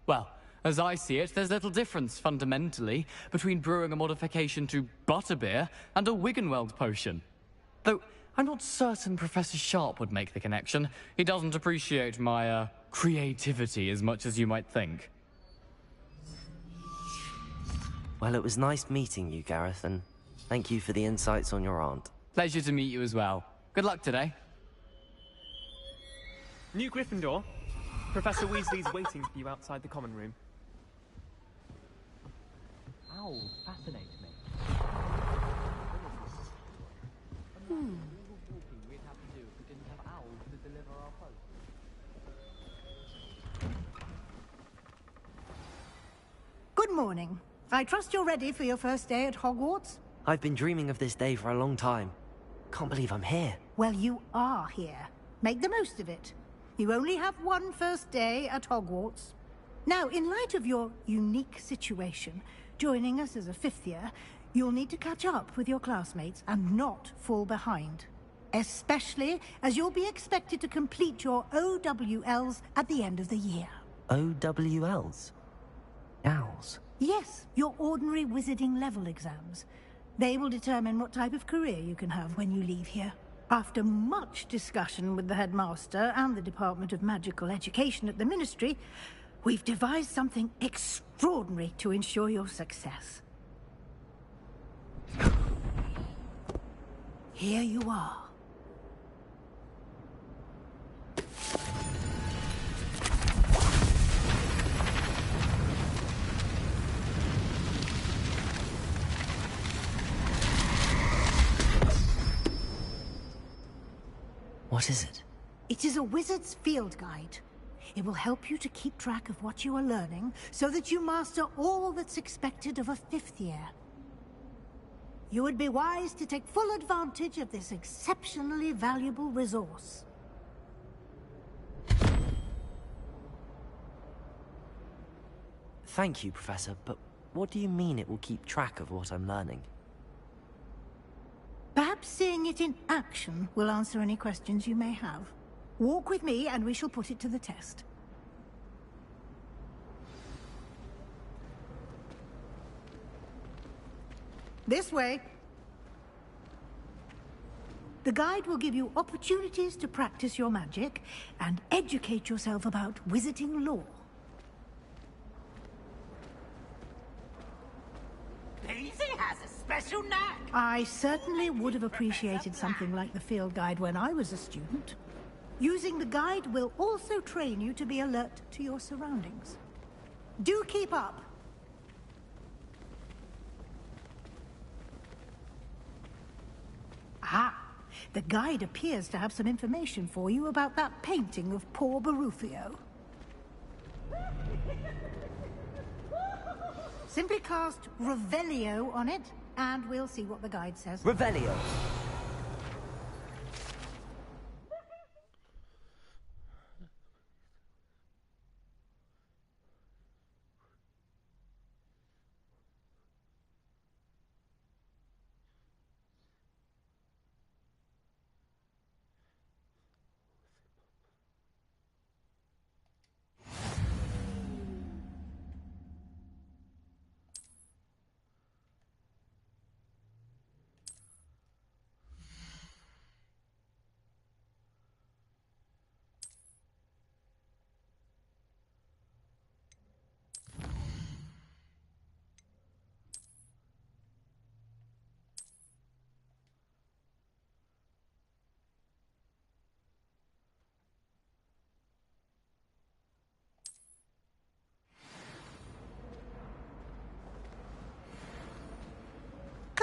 Well, as I see it, there's little difference, fundamentally, between brewing a modification to butterbeer and a Wiggenweld potion. Though, I'm not certain Professor Sharp would make the connection. He doesn't appreciate my, creativity as much as you might think. Well, it was nice meeting you, Gareth, and thank you for the insights on your aunt. Pleasure to meet you as well. Good luck today. New Gryffindor. Professor Weasley's waiting for you outside the common room. Owls fascinate me. We'd have to do if we didn't have owls to deliver our post. Good morning. I trust you're ready for your first day at Hogwarts? I've been dreaming of this day for a long time. Can't believe I'm here. Well, you are here. Make the most of it. You only have one first day at Hogwarts. Now, in light of your unique situation, joining us as a 5th year, you'll need to catch up with your classmates and not fall behind. Especially as you'll be expected to complete your OWLs at the end of the year. OWLs? Owls? Yes, your ordinary wizarding level exams. They will determine what type of career you can have when you leave here. After much discussion with the headmaster and the Department of Magical Education at the Ministry, we've devised something extraordinary to ensure your success. Here you are. What is it? It is a wizard's field guide. It will help you to keep track of what you are learning so that you master all that's expected of a 5th year. You would be wise to take full advantage of this exceptionally valuable resource. Thank you, Professor, but what do you mean it will keep track of what I'm learning? Perhaps seeing it in action will answer any questions you may have. Walk with me and we shall put it to the test. This way. The guide will give you opportunities to practice your magic and educate yourself about wizarding lore. Daisy has a special knack. I certainly would have appreciated something like the field guide when I was a student. Using the guide will also train you to be alert to your surroundings. Do keep up. Ah, the guide appears to have some information for you about that painting of poor Barufio. Simply cast Revelio on it, and we'll see what the guide says. Revelio.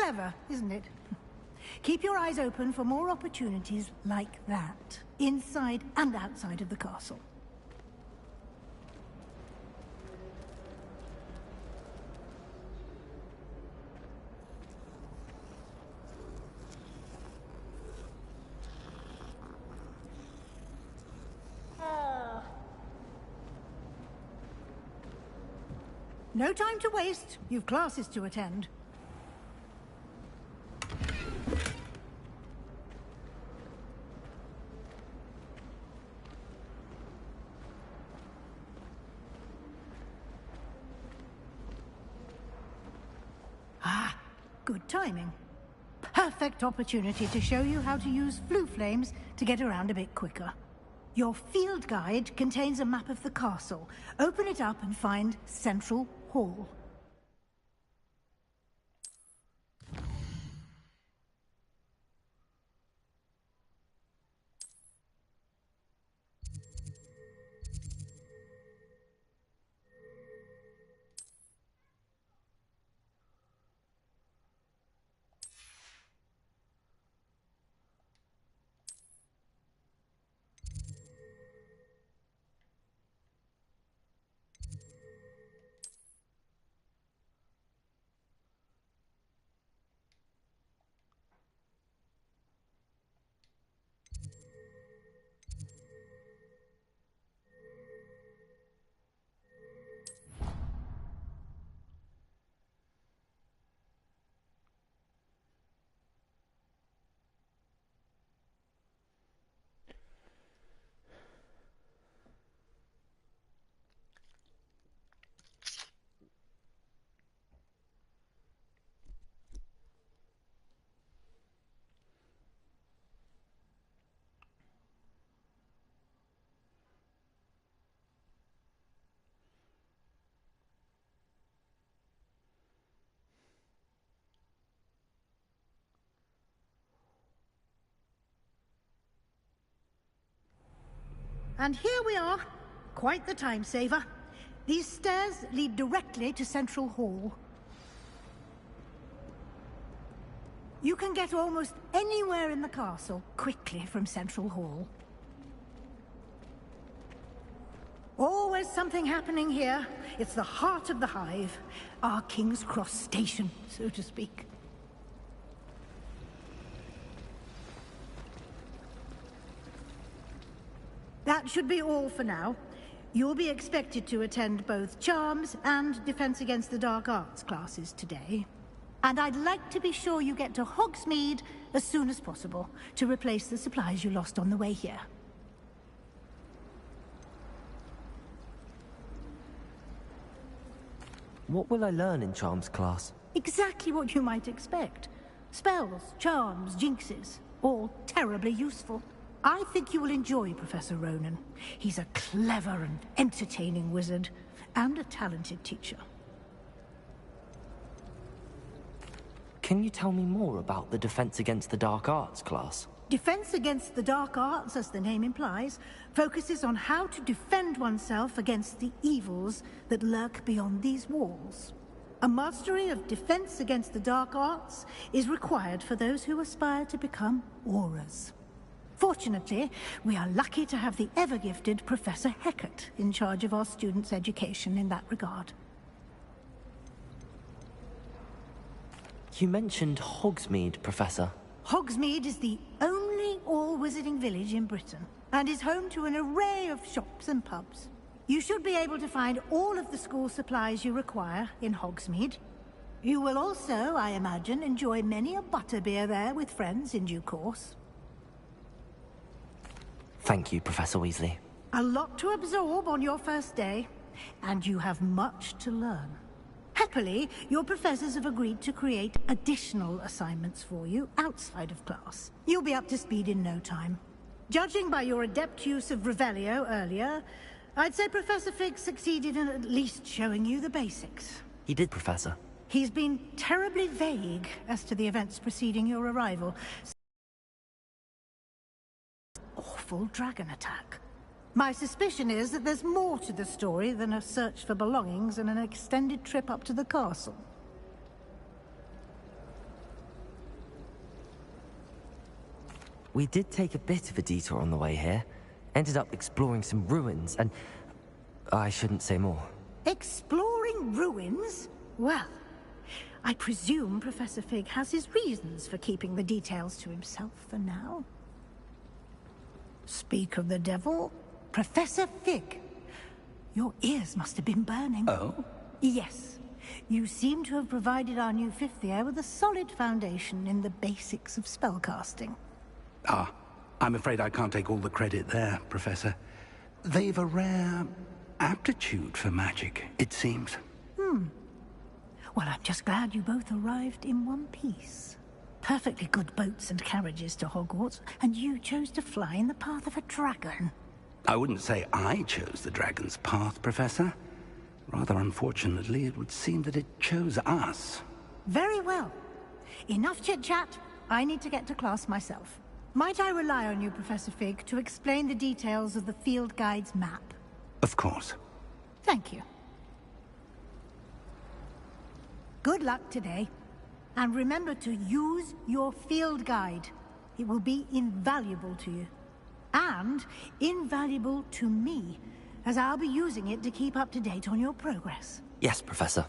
Clever, isn't it? Keep your eyes open for more opportunities like that, inside and outside of the castle. No time to waste. You've classes to attend. Ah, good timing. Perfect opportunity to show you how to use flue flames to get around a bit quicker. Your field guide contains a map of the castle. Open it up and find Central Hall. And here we are. Quite the time saver. These stairs lead directly to Central Hall. You can get almost anywhere in the castle quickly from Central Hall. Always something happening here. It's the heart of the hive. Our King's Cross station, so to speak. That should be all for now. You'll be expected to attend both Charms and Defense Against the Dark Arts classes today. And I'd like to be sure you get to Hogsmeade as soon as possible to replace the supplies you lost on the way here. What will I learn in Charms class? Exactly what you might expect. Spells, charms, jinxes, all terribly useful. I think you will enjoy Professor Ronan. He's a clever and entertaining wizard, and a talented teacher. Can you tell me more about the Defense Against the Dark Arts class? Defense Against the Dark Arts, as the name implies, focuses on how to defend oneself against the evils that lurk beyond these walls. A mastery of Defense Against the Dark Arts is required for those who aspire to become Aurors. Fortunately, we are lucky to have the ever-gifted Professor Hecat in charge of our students' education in that regard. You mentioned Hogsmeade, Professor. Hogsmeade is the only all-wizarding village in Britain, and is home to an array of shops and pubs. You should be able to find all of the school supplies you require in Hogsmeade. You will also, I imagine, enjoy many a butterbeer there with friends in due course. Thank you, Professor Weasley. A lot to absorb on your first day, and you have much to learn. Happily, your professors have agreed to create additional assignments for you outside of class. You'll be up to speed in no time. Judging by your adept use of Revelio earlier, I'd say Professor Fig succeeded in at least showing you the basics. He did, Professor. He's been terribly vague as to the events preceding your arrival. Awful dragon attack. My suspicion is that there's more to the story than a search for belongings and an extended trip up to the castle. We did take a bit of a detour on the way here. Ended up exploring some ruins, and I shouldn't say more. Exploring ruins? Well, I presume Professor Fig has his reasons for keeping the details to himself for now. Speak of the devil, Professor Fig. Your ears must have been burning. Oh? Yes. You seem to have provided our new fifth year with a solid foundation in the basics of spellcasting. Ah, I'm afraid I can't take all the credit there, Professor. They've a rare aptitude for magic, it seems. Well, I'm just glad you both arrived in one piece. Perfectly good boats and carriages to Hogwarts, and you chose to fly in the path of a dragon. I wouldn't say I chose the dragon's path, Professor. Rather unfortunately, it would seem that it chose us. Very well. Enough chit-chat. I need to get to class myself. Might I rely on you, Professor Fig, to explain the details of the field guide's map? Of course. Thank you. Good luck today. And remember to use your field guide. It will be invaluable to you. And invaluable to me, as I'll be using it to keep up to date on your progress. Yes, Professor.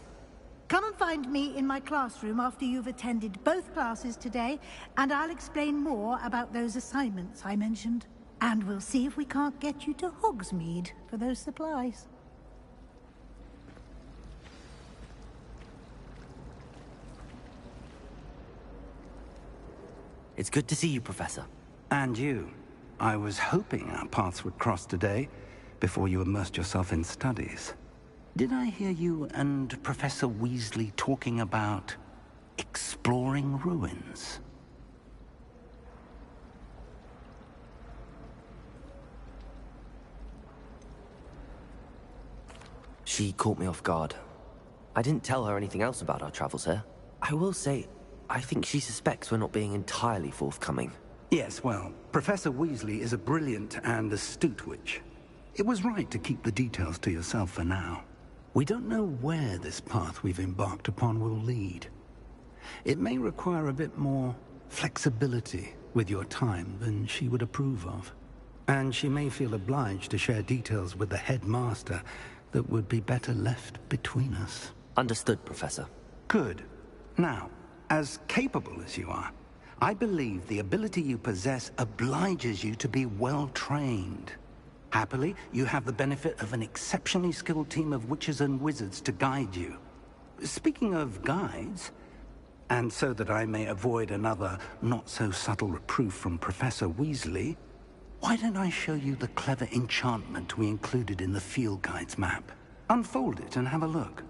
Come and find me in my classroom after you've attended both classes today, and I'll explain more about those assignments I mentioned. And we'll see if we can't get you to Hogsmeade for those supplies. It's good to see you, Professor. And you. I was hoping our paths would cross today, before you immersed yourself in studies. Did I hear you and Professor Weasley talking about exploring ruins? She caught me off guard. I didn't tell her anything else about our travels here. I will say, I think she suspects we're not being entirely forthcoming. Yes, well, Professor Weasley is a brilliant and astute witch. It was right to keep the details to yourself for now. We don't know where this path we've embarked upon will lead. It may require a bit more flexibility with your time than she would approve of. And she may feel obliged to share details with the headmaster that would be better left between us. Understood, Professor. Good. Now, as capable as you are, I believe the ability you possess obliges you to be well-trained. Happily, you have the benefit of an exceptionally skilled team of witches and wizards to guide you. Speaking of guides, and so that I may avoid another not-so-subtle reproof from Professor Weasley, why don't I show you the clever enchantment we included in the field guide's map? Unfold it and have a look.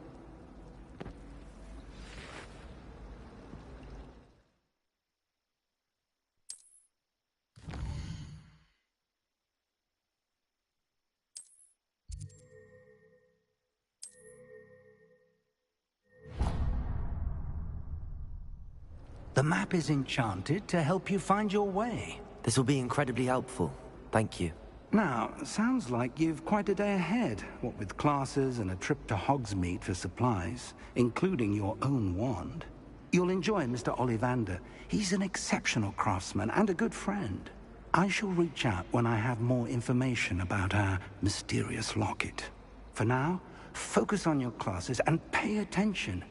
The map is enchanted to help you find your way. This will be incredibly helpful. Thank you. Now, sounds like you've quite a day ahead, what with classes and a trip to Hogsmeade for supplies, including your own wand. You'll enjoy Mr. Ollivander. He's an exceptional craftsman and a good friend. I shall reach out when I have more information about our mysterious locket. For now, focus on your classes and pay attention.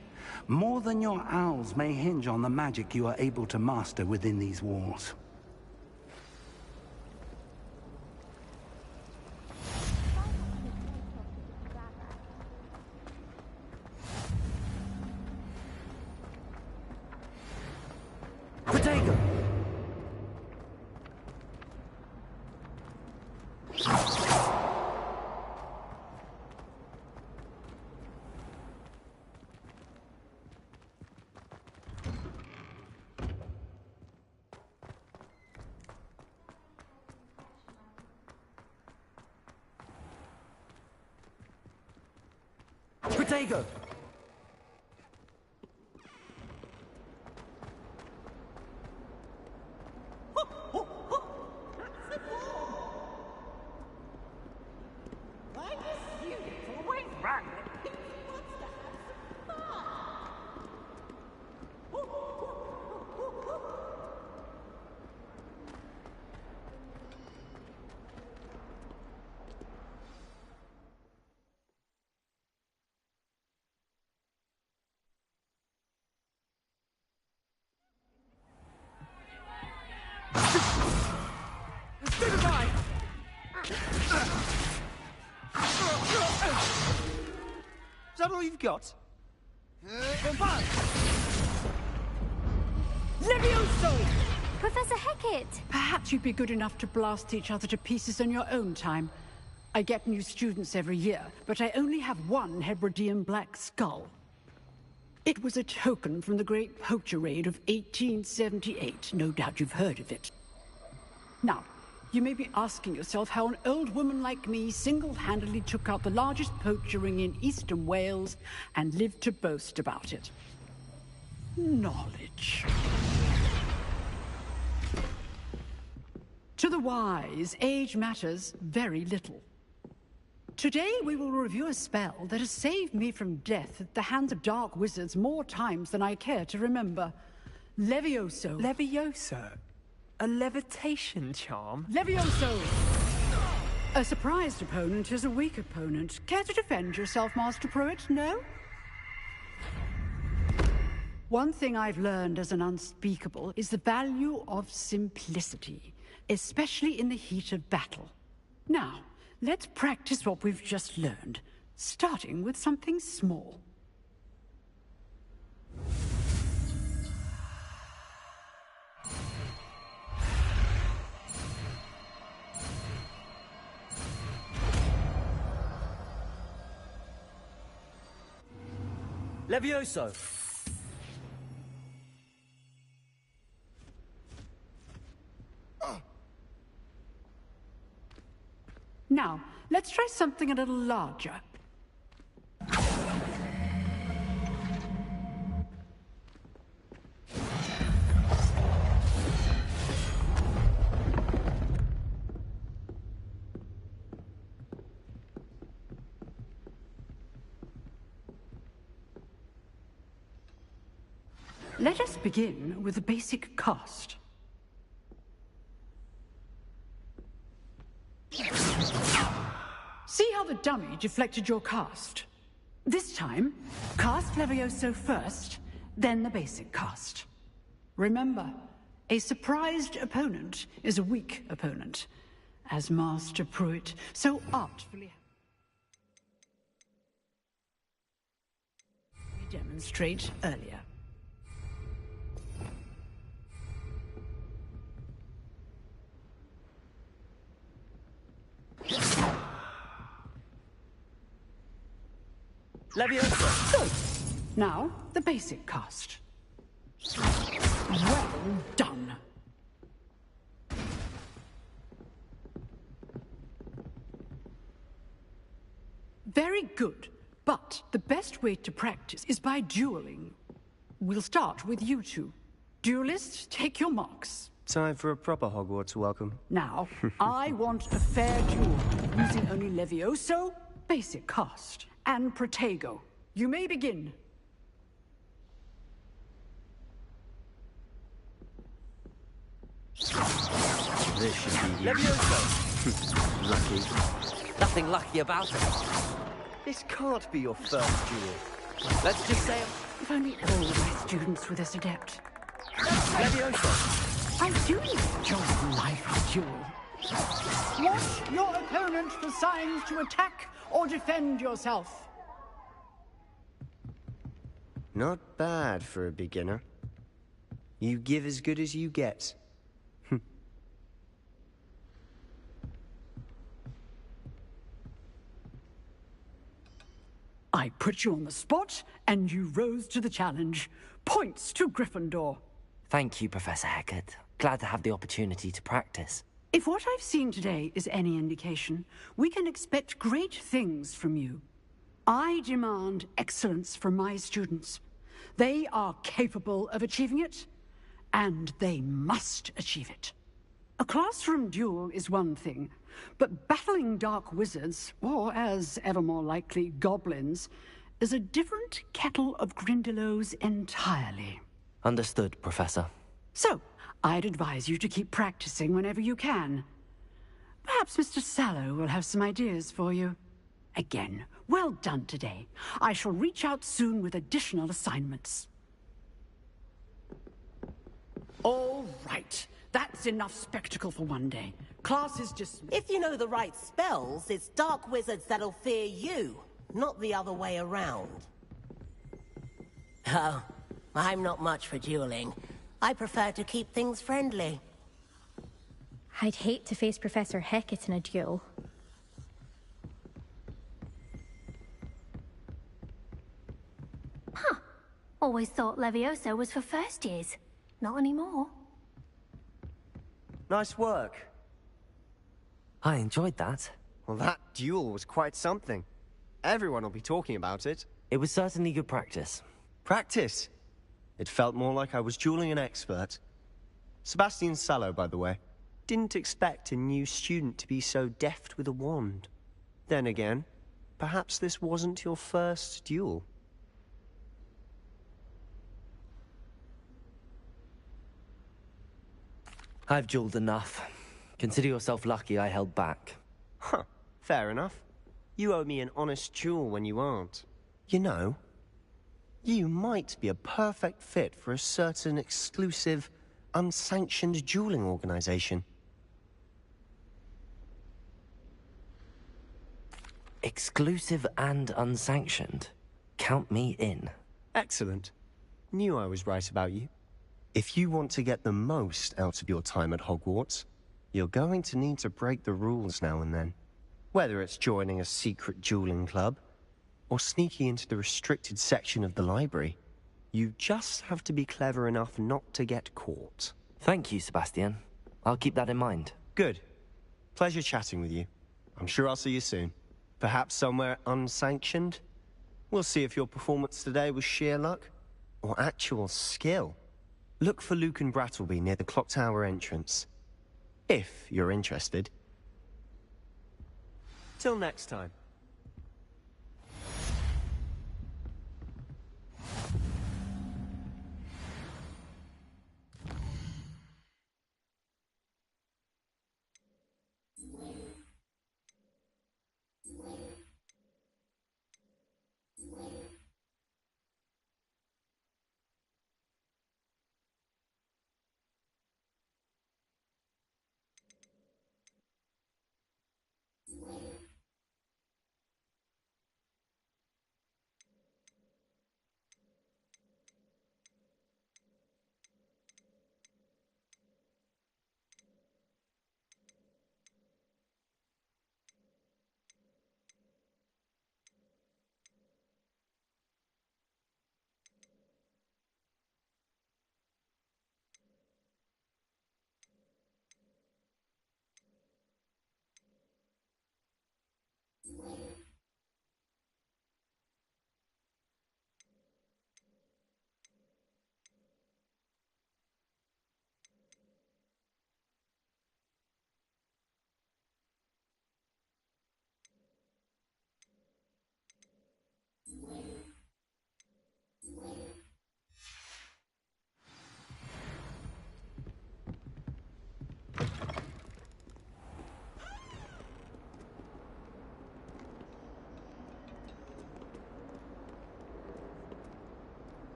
More than your owls may hinge on the magic you are able to master within these walls. Protego! Protego! that all you've got? Levioso! Professor Hecat! Perhaps you'd be good enough to blast each other to pieces in your own time. I get new students every year, but I only have one Hebridean black skull. It was a token from the Great Poacher Raid of 1878. No doubt you've heard of it. Now, you may be asking yourself how an old woman like me single-handedly took out the largest poacher ring in eastern Wales and lived to boast about it. Knowledge. To the wise, age matters very little. Today we will review a spell that has saved me from death at the hands of dark wizards more times than I care to remember. Levioso. Levioso? A levitation charm? Levioso! A surprised opponent is a weak opponent. Care to defend yourself, Master Pruitt? No? One thing I've learned as an unspeakable is the value of simplicity, especially in the heat of battle. Now, let's practice what we've just learned, starting with something small. Levioso! Now, let's try something a little larger. Let us begin with the basic cast. See how the dummy deflected your cast? This time, cast Levioso first, then the basic cast. Remember, a surprised opponent is a weak opponent, as Master Pruitt so artfully demonstrate earlier. Levioso! Good. Now, the basic cast. Well done. Very good. But the best way to practice is by dueling. We'll start with you two. Duelists, take your marks. Time for a proper Hogwarts welcome. Now, I want a fair duel, using only Levioso, basic cast, and Protego. You may begin. This should be Levioso! Lucky. Nothing lucky about it. This can't be your first duel. Let's just say If only all my students were this adept. Levioso! I do enjoy the life of duel. Watch your opponent for signs to attack or defend yourself. Not bad for a beginner. You give as good as you get. I put you on the spot, and you rose to the challenge. Points to Gryffindor. Thank you, Professor Hecat. Glad to have the opportunity to practice. If what I've seen today is any indication, we can expect great things from you. I demand excellence from my students. They are capable of achieving it, and they must achieve it. A classroom duel is one thing, but battling dark wizards, or as ever more likely, goblins, is a different kettle of Grindylows entirely. Understood, Professor. So, I'd advise you to keep practicing whenever you can. Perhaps Mr. Sallow will have some ideas for you. Again, well done today. I shall reach out soon with additional assignments. All right. That's enough spectacle for one day. Class is dismissed. If you know the right spells, it's dark wizards that'll fear you. not the other way around. Oh, I'm not much for dueling. I prefer to keep things friendly. I'd hate to face Professor Hecat in a duel. Huh. Always thought Levioso was for first years. Not anymore. Nice work. I enjoyed that. Well, that duel was quite something. Everyone will be talking about it. It was certainly good practice. Practice? It felt more like I was dueling an expert. Sebastian Sallow, by the way. Didn't expect a new student to be so deft with a wand. Then again, perhaps this wasn't your first duel. I've dueled enough. Consider yourself lucky I held back. Huh, fair enough. You owe me an honest duel when you aren't. You know, you might be a perfect fit for a certain exclusive, unsanctioned dueling organization. Exclusive and unsanctioned. Count me in. Excellent. Knew I was right about you. If you want to get the most out of your time at Hogwarts, you're going to need to break the rules now and then. Whether it's joining a secret dueling club, or sneaking into the restricted section of the library, you just have to be clever enough not to get caught. Thank you, Sebastian. I'll keep that in mind. Good. Pleasure chatting with you. I'm sure I'll see you soon. Perhaps somewhere unsanctioned? We'll see if your performance today was sheer luck, or actual skill. Look for Luke and Brattleby near the clock tower entrance. If you're interested. Till next time.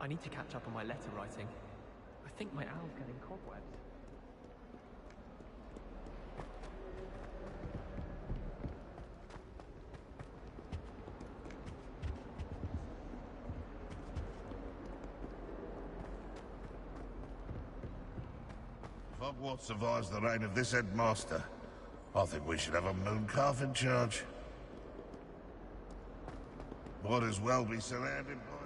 I need to catch up on my letter writing. I think my owl's getting cobwebs. If Hogwarts survives the reign of this headmaster, I think we should have a moon calf in charge. Might as well be surrounded by...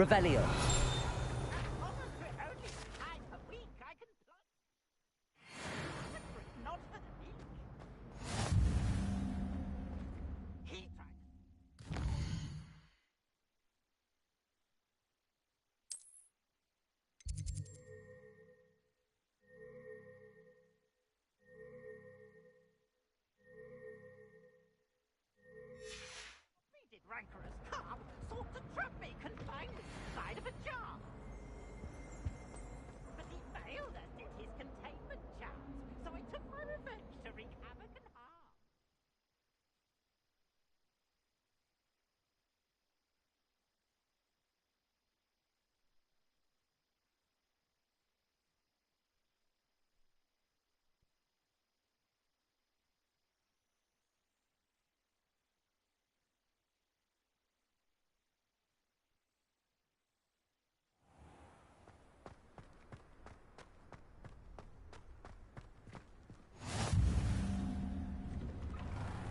Revelio. Rancorous carp sought to trap me confined inside of a jar. But he failed, as did his containment charms, so I took my revenge to wreak havoc and harm.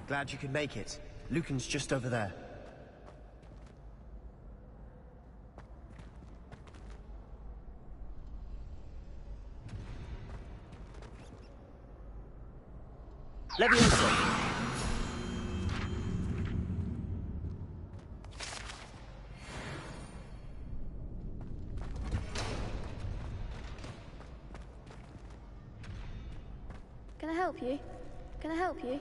Glad you could make it. Lucan's just over there. Levioso. Can I help you? Can I help you?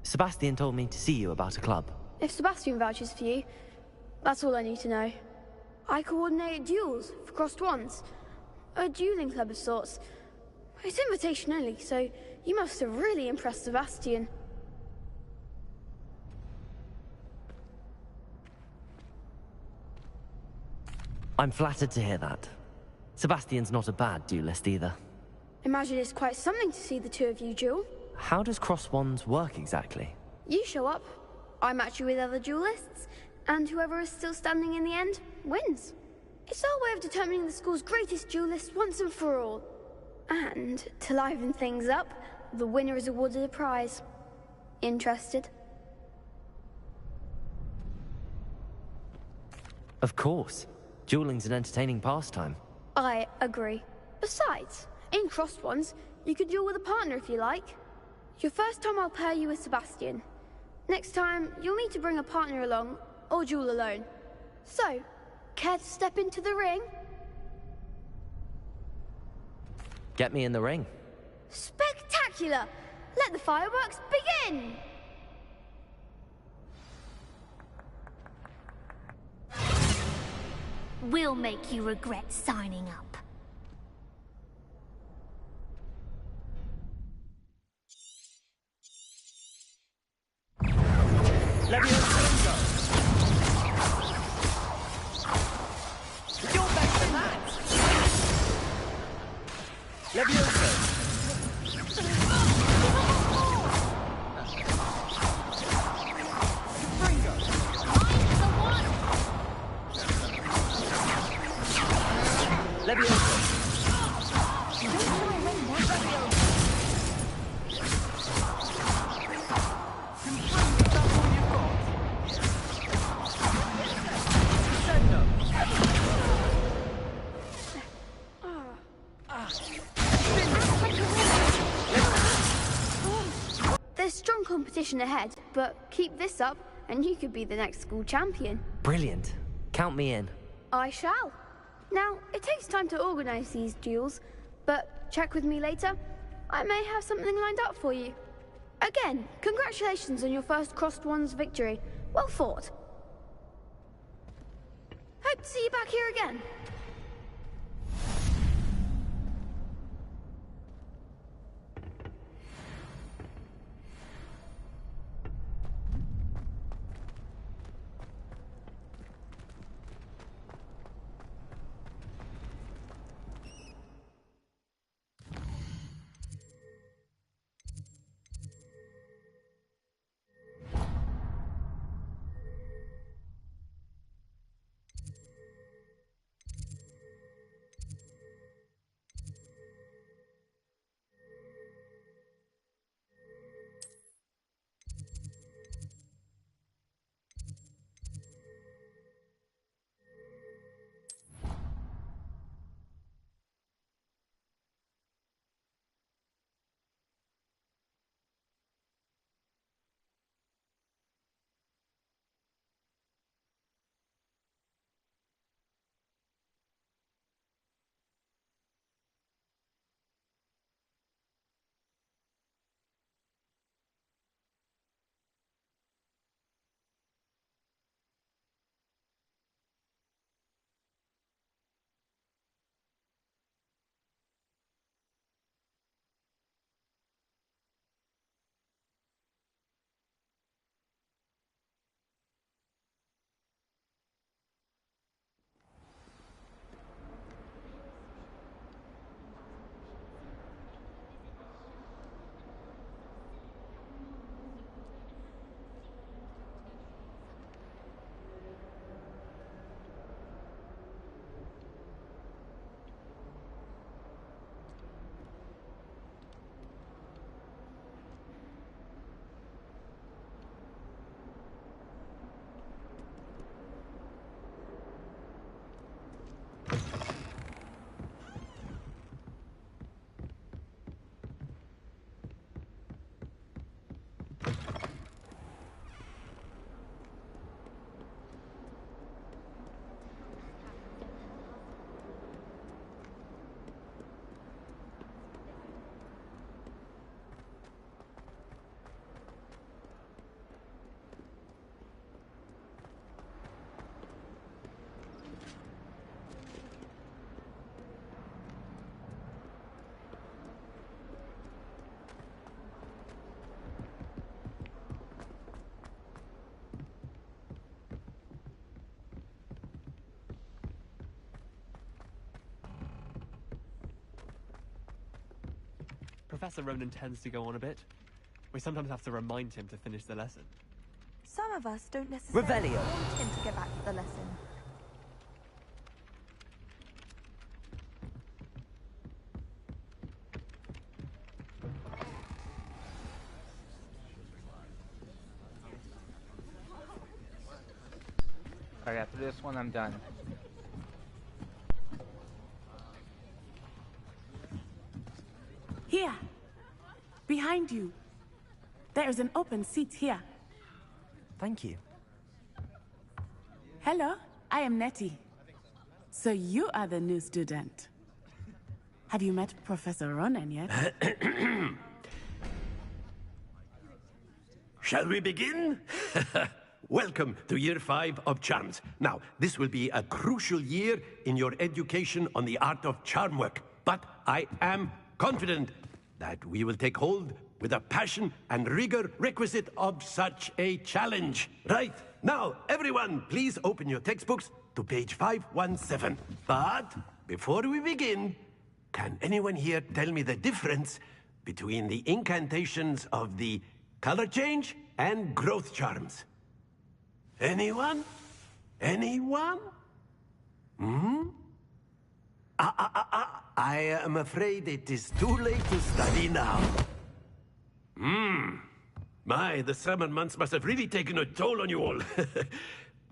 Sebastian told me to see you about a club. If Sebastian vouches for you, that's all I need to know. I coordinate duels for crossed wands. A dueling club of sorts. It's invitation only, so you must have really impressed Sebastian. I'm flattered to hear that. Sebastian's not a bad duelist either. Imagine it's quite something to see the two of you duel. How does cross wands work exactly? You show up, I match you with other duelists, and whoever is still standing in the end wins. It's our way of determining the school's greatest duelist once and for all. And, to liven things up, the winner is awarded a prize. Interested? Of course. Dueling's an entertaining pastime. I agree. Besides, in crossed ones, you could duel with a partner if you like. Your first time I'll pair you with Sebastian. Next time, you'll need to bring a partner along, or duel alone. So, care to step into the ring? Get me in the ring. Spectacular! Let the fireworks begin! We'll make you regret signing up. Levioso! You're better than that! Levioso! Levioso! There's strong competition ahead, but keep this up and you could be the next school champion. Brilliant. Count me in. I shall. Now, it takes time to organize these duels, but check with me later. I may have something lined up for you. Again, congratulations on your first crossed wands victory. Well fought. Hope to see you back here again. Professor Ronan tends to go on a bit. We sometimes have to remind him to finish the lesson. Some of us don't necessarily Revelio. want him to go back to the lesson. Alright, after this one, I'm done. Here. Behind you. There is an open seat here. Thank you. Hello, I am Nettie. So you are the new student. Have you met Professor Ronan yet? Shall we begin? Welcome to Year 5 of Charms. Now, this will be a crucial year in your education on the art of charm work. But I am confident that we will take hold with a passion and rigor requisite of such a challenge. Right, now, everyone, please open your textbooks to page 517. But before we begin, can anyone here tell me the difference between the incantations of the color change and growth charms? Anyone? Anyone? Hmm? I am afraid it is too late to study now. My, the summer months must have really taken a toll on you all.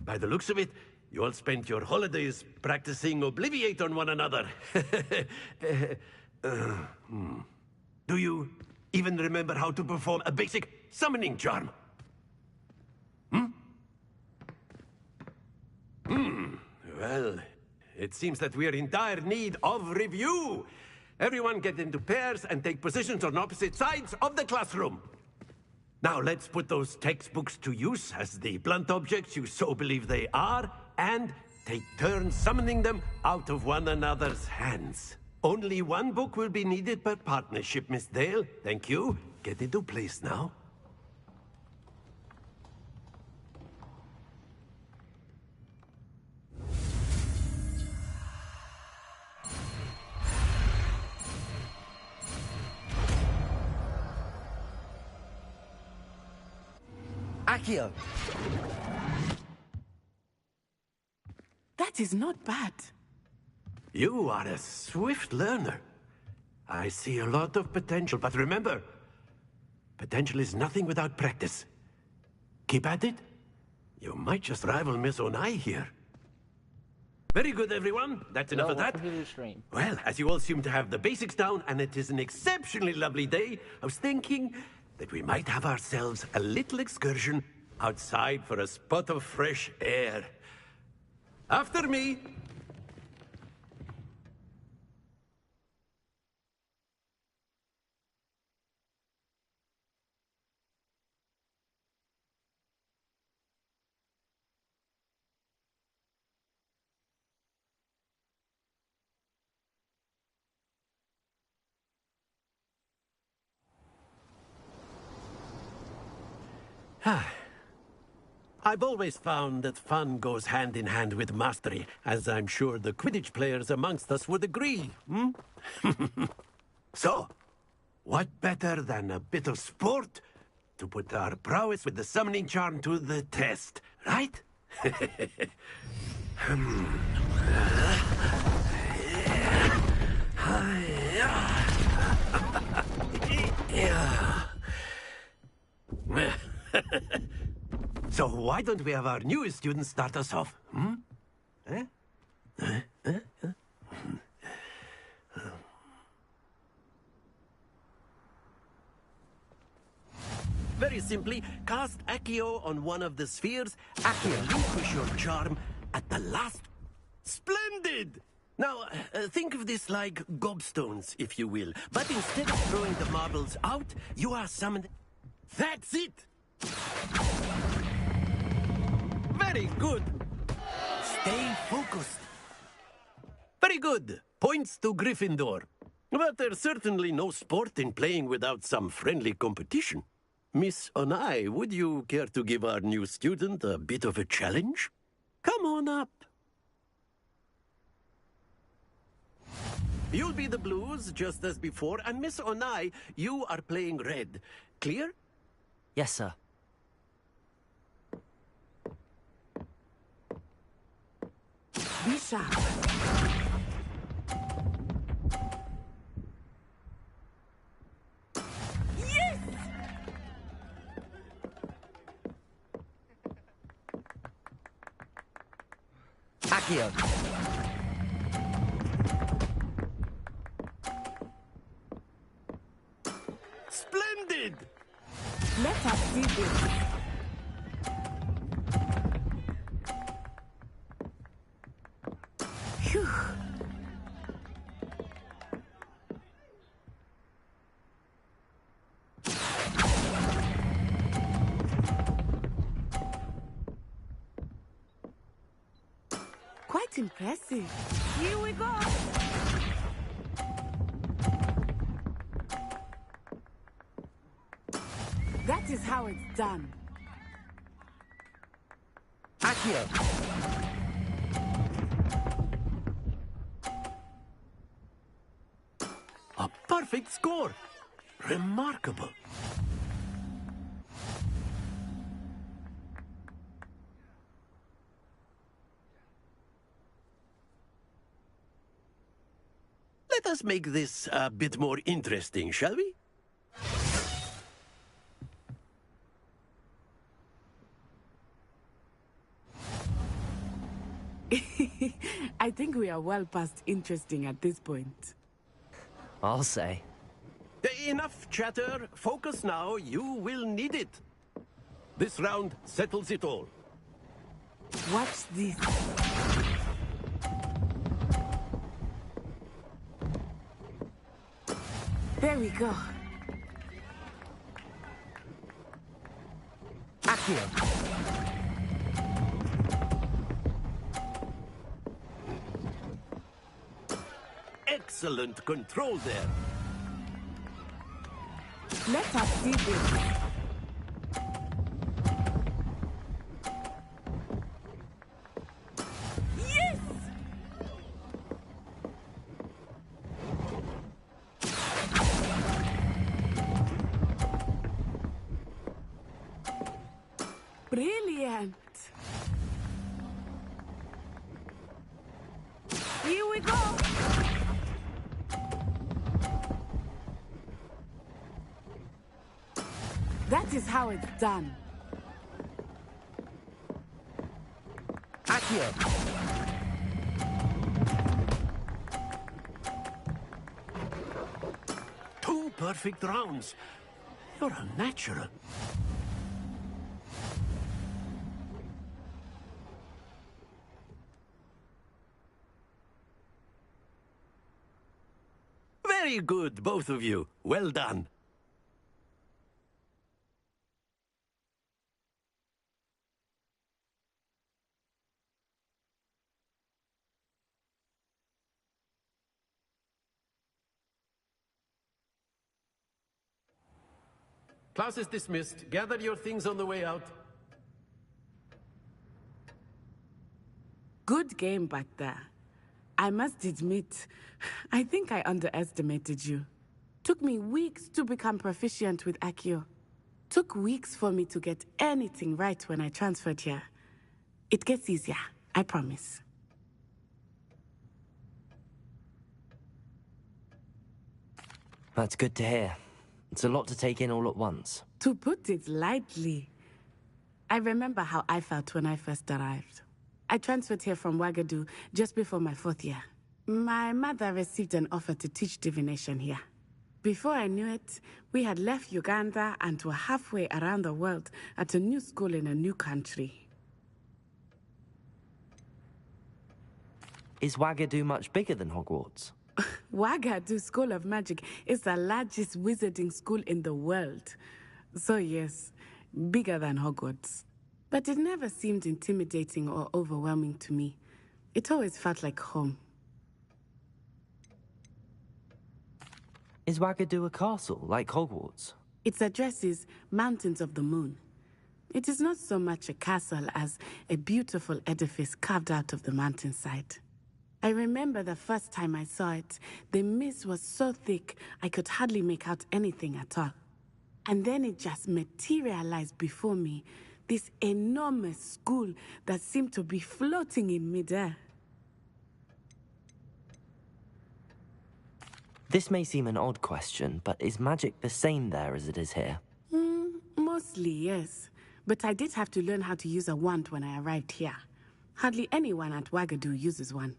By the looks of it, you all spent your holidays practicing Obliviate on one another. Do you even remember how to perform a basic summoning charm? Well, it seems that we are in dire need of review. Everyone get into pairs and take positions on opposite sides of the classroom. Now let's put those textbooks to use as the blunt objects you so believe they are, and take turns summoning them out of one another's hands. Only one book will be needed per partnership, Miss Dale. Thank you. Get into place now. Accio! That is not bad. You are a swift learner. I see a lot of potential, but remember, potential is nothing without practice. Keep at it. You might just rival Miss Onai here. Very good, everyone. That's enough of that. Well, as you all seem to have the basics down, and it is an exceptionally lovely day, I was thinking that we might have ourselves a little excursion outside for a spot of fresh air. After me. I've always found that fun goes hand in hand with mastery, as I'm sure the Quidditch players amongst us would agree, So, what better than a bit of sport to put our prowess with the summoning charm to the test, right? So why don't we have our newest student start us off? Very simply, cast Accio on one of the spheres. Accio, relinquish your charm at the last. Splendid! Now, think of this like gobstones, if you will. But instead of throwing the marbles out, you are summoned. That's it! Very good. Stay focused. Very good. Points to Gryffindor. But there's certainly no sport in playing without some friendly competition. Miss Onai, would you care to give our new student a bit of a challenge? Come on up. You'll be the blues, just as before, and Miss Onai, you are playing red. Clear? Yes, sir. Be sharp. Yes! Accio. Splendid! Let us see this. Phew. Quite impressive. Here we go. That is how it's done. Accio. A perfect score. Remarkable. Let us make this a bit more interesting, shall we? I think we are well past interesting at this point. I'll say. Enough chatter. Focus now. You will need it. This round settles it all. Watch this. There we go. Accio. Excellent control there. Let us see this. Yes! Brilliant. Here we go. That is how it's done. Accio. Two perfect rounds. You're a natural. Very good, both of you. Well done. Class is dismissed. Gather your things on the way out. Good game back there. I must admit, I think I underestimated you. Took me weeks to become proficient with Accio. Took weeks for me to get anything right when I transferred here. It gets easier, I promise. That's good to hear. It's a lot to take in all at once. To put it lightly, I remember how I felt when I first arrived. I transferred here from Wagadu just before my 4th year. My mother received an offer to teach divination here. Before I knew it, we had left Uganda and were halfway around the world at a new school in a new country. Is Wagadu much bigger than Hogwarts? Wagadu School of Magic is the largest wizarding school in the world. So yes, bigger than Hogwarts. But it never seemed intimidating or overwhelming to me. It always felt like home. Is Wagadu a castle, like Hogwarts? Its address is Mountains of the Moon. It is not so much a castle as a beautiful edifice carved out of the mountainside. I remember the first time I saw it. The mist was so thick, I could hardly make out anything at all. And then it just materialized before me. This enormous school that seemed to be floating in midair. This may seem an odd question, but is magic the same there as it is here? Mostly, yes. But I did have to learn how to use a wand when I arrived here. Hardly anyone at Wagadu uses one.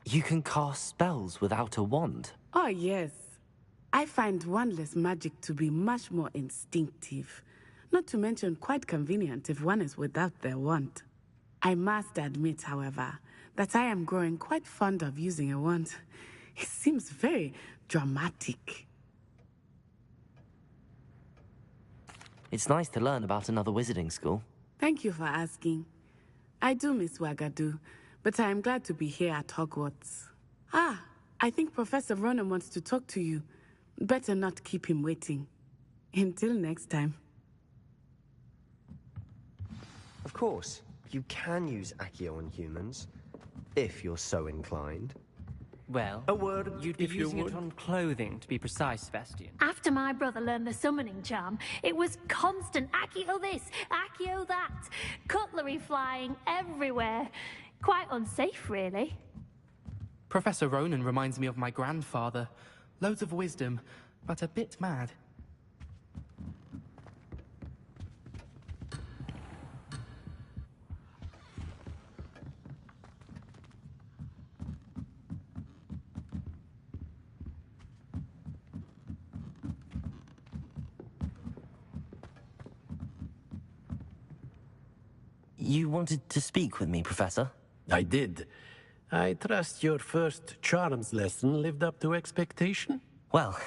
You can cast spells without a wand? Oh, yes. I find wandless magic to be much more instinctive. Not to mention quite convenient if one is without their wand. I must admit, however, that I am growing quite fond of using a wand. It seems very dramatic. It's nice to learn about another wizarding school. Thank you for asking. I do miss Wagadu, but I am glad to be here at Hogwarts. Ah, I think Professor Ronan wants to talk to you. Better not keep him waiting. Until next time. Of course, you can use Accio on humans, if you're so inclined. Well, a word, you'd be if you using would. it on clothing, to be precise, Sebastian. After my brother learned the summoning charm, it was constant Accio this, Accio that. Cutlery flying everywhere. Quite unsafe, really. Professor Ronan reminds me of my grandfather. Loads of wisdom, but a bit mad. You wanted to speak with me, Professor? I did. I trust your first charms lesson lived up to expectation? Well,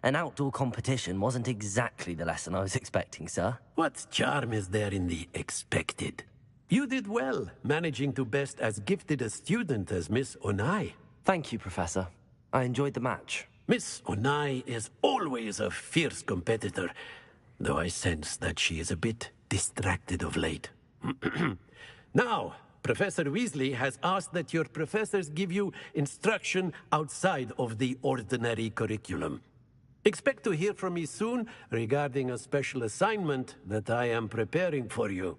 an outdoor competition wasn't exactly the lesson I was expecting, sir. What charm is there in the expected? You did well, managing to best as gifted a student as Miss Onai. Thank you, Professor. I enjoyed the match. Miss Onai is always a fierce competitor, though I sense that she is a bit distracted of late. Now, Professor Weasley has asked that your professors give you instruction outside of the ordinary curriculum. Expect to hear from me soon regarding a special assignment that I am preparing for you.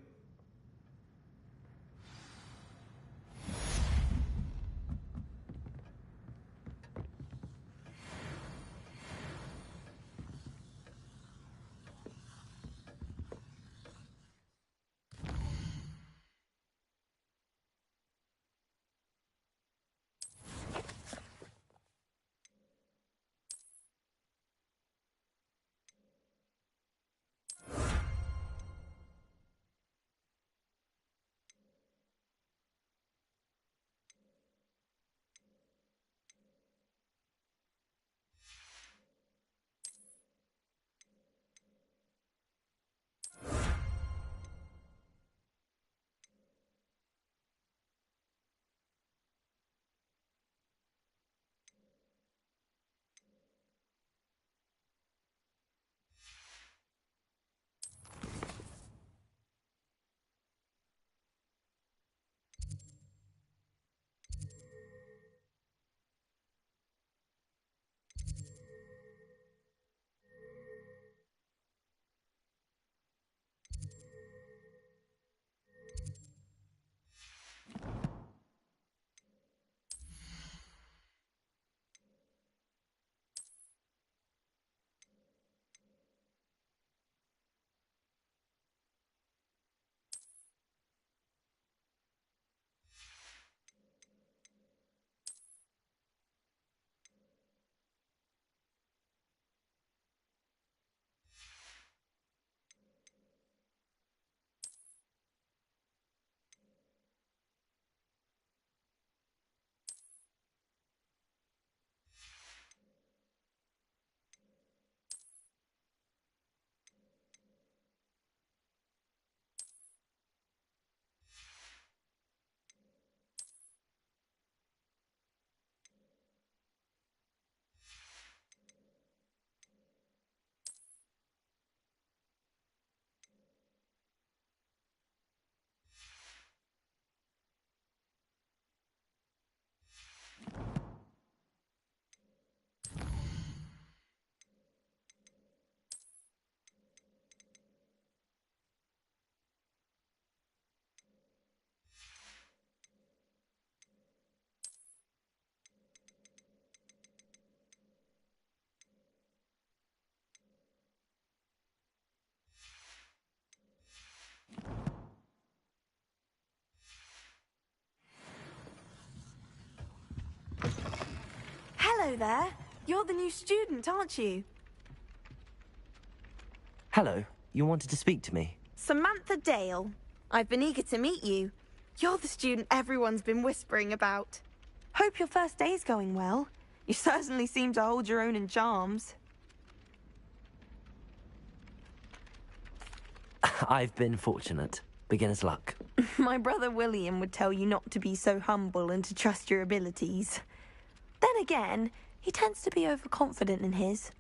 Hello there. You're the new student, aren't you? Hello. You wanted to speak to me? Samantha Dale. I've been eager to meet you. You're the student everyone's been whispering about. Hope your first day's going well. You certainly seem to hold your own in charms. I've been fortunate. Beginner's luck. My brother William would tell you not to be so humble and to trust your abilities. Then again, he tends to be overconfident in his.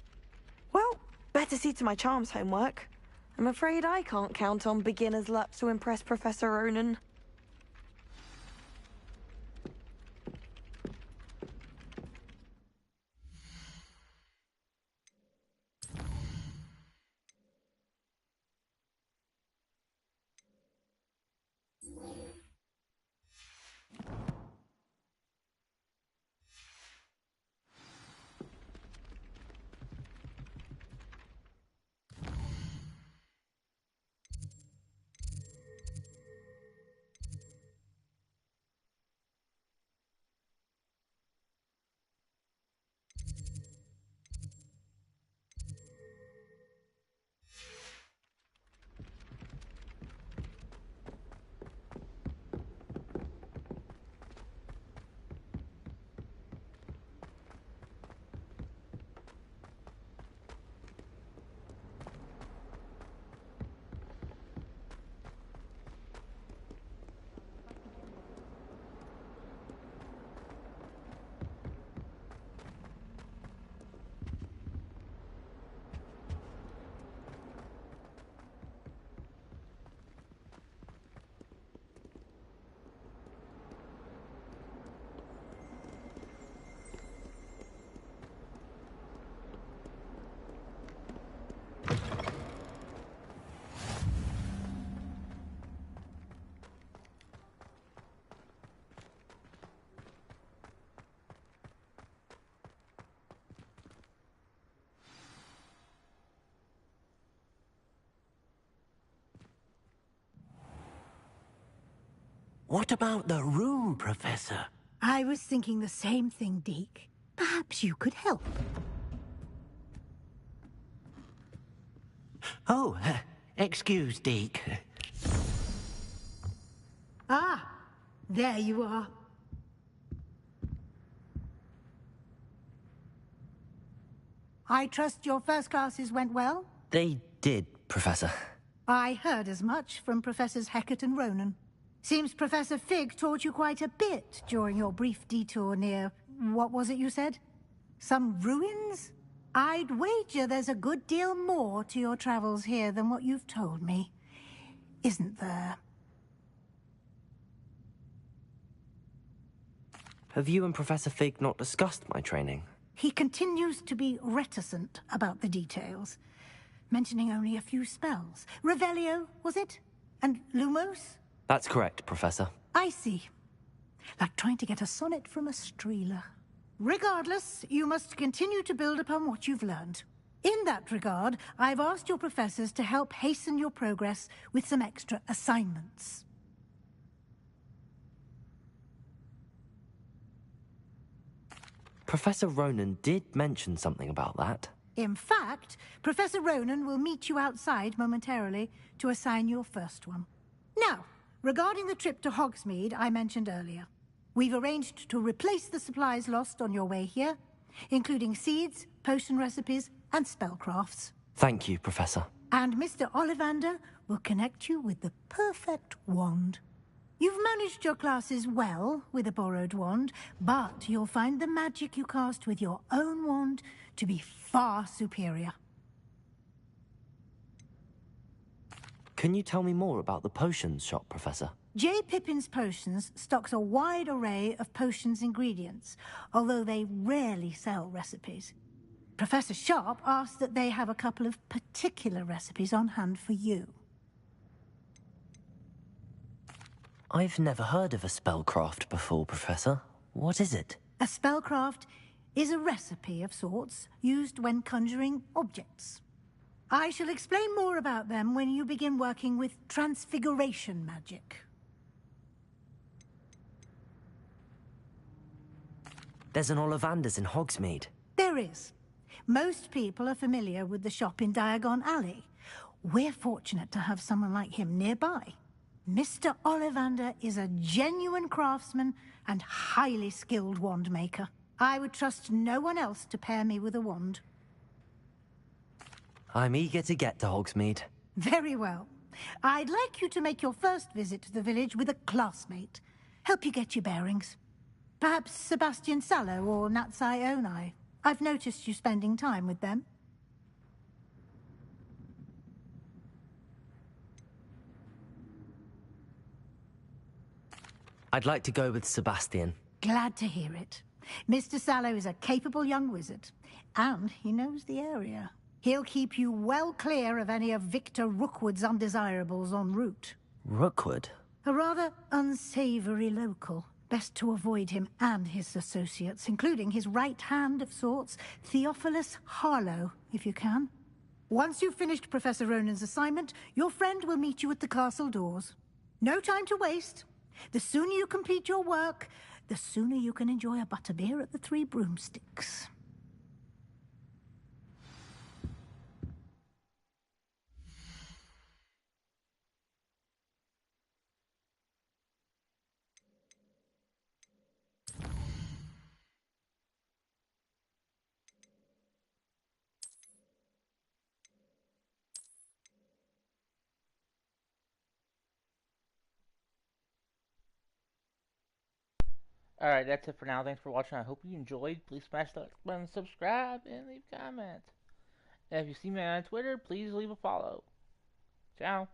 Well, better see to my charms homework. I'm afraid I can't count on beginner's luck to impress Professor Ronan. What about the room, Professor? I was thinking the same thing, Deke. Perhaps you could help. Oh, excuse, Deke. Ah, there you are. I trust your first classes went well? They did, Professor. I heard as much from Professors Hecat and Ronan. Seems Professor Fig taught you quite a bit during your brief detour near... what was it you said? Some ruins? I'd wager there's a good deal more to your travels here than what you've told me. Isn't there? Have you and Professor Fig not discussed my training? He continues to be reticent about the details, mentioning only a few spells. Revelio, was it? And Lumos? That's correct, Professor. I see. Like trying to get a sonnet from a streeler. Regardless, you must continue to build upon what you've learned. In that regard, I've asked your professors to help hasten your progress with some extra assignments. Professor Ronan did mention something about that. In fact, Professor Ronan will meet you outside momentarily to assign your first one. Now, regarding the trip to Hogsmeade I mentioned earlier, we've arranged to replace the supplies lost on your way here, including seeds, potion recipes, and spellcrafts. Thank you, Professor. And Mr. Ollivander will connect you with the perfect wand. You've managed your classes well with a borrowed wand, but you'll find the magic you cast with your own wand to be far superior. Can you tell me more about the potions shop, Professor? J. Pippin's Potions stocks a wide array of potions ingredients, although they rarely sell recipes. Professor Sharp asked that they have a couple of particular recipes on hand for you. I've never heard of a spellcraft before, Professor. What is it? A spellcraft is a recipe of sorts used when conjuring objects. I shall explain more about them when you begin working with transfiguration magic. There's an Ollivander's in Hogsmeade. There is. Most people are familiar with the shop in Diagon Alley. We're fortunate to have someone like him nearby. Mr. Ollivander is a genuine craftsman and highly skilled wand maker. I would trust no one else to pair me with a wand. I'm eager to get to Hogsmeade. Very well. I'd like you to make your first visit to the village with a classmate. Help you get your bearings. Perhaps Sebastian Sallow or Natsai Onai. I've noticed you spending time with them. I'd like to go with Sebastian. Glad to hear it. Mr. Sallow is a capable young wizard, and he knows the area. He'll keep you well clear of any of Victor Rookwood's undesirables en route. Rookwood? A rather unsavory local. Best to avoid him and his associates, including his right hand of sorts, Theophilus Harlow, if you can. Once you've finished Professor Ronan's assignment, your friend will meet you at the castle doors. No time to waste. The sooner you complete your work, the sooner you can enjoy a butterbeer at the Three Broomsticks. Alright, that's it for now. Thanks for watching. I hope you enjoyed. Please smash the like button, subscribe, and leave comments. And if you see me on Twitter, please leave a follow. Ciao.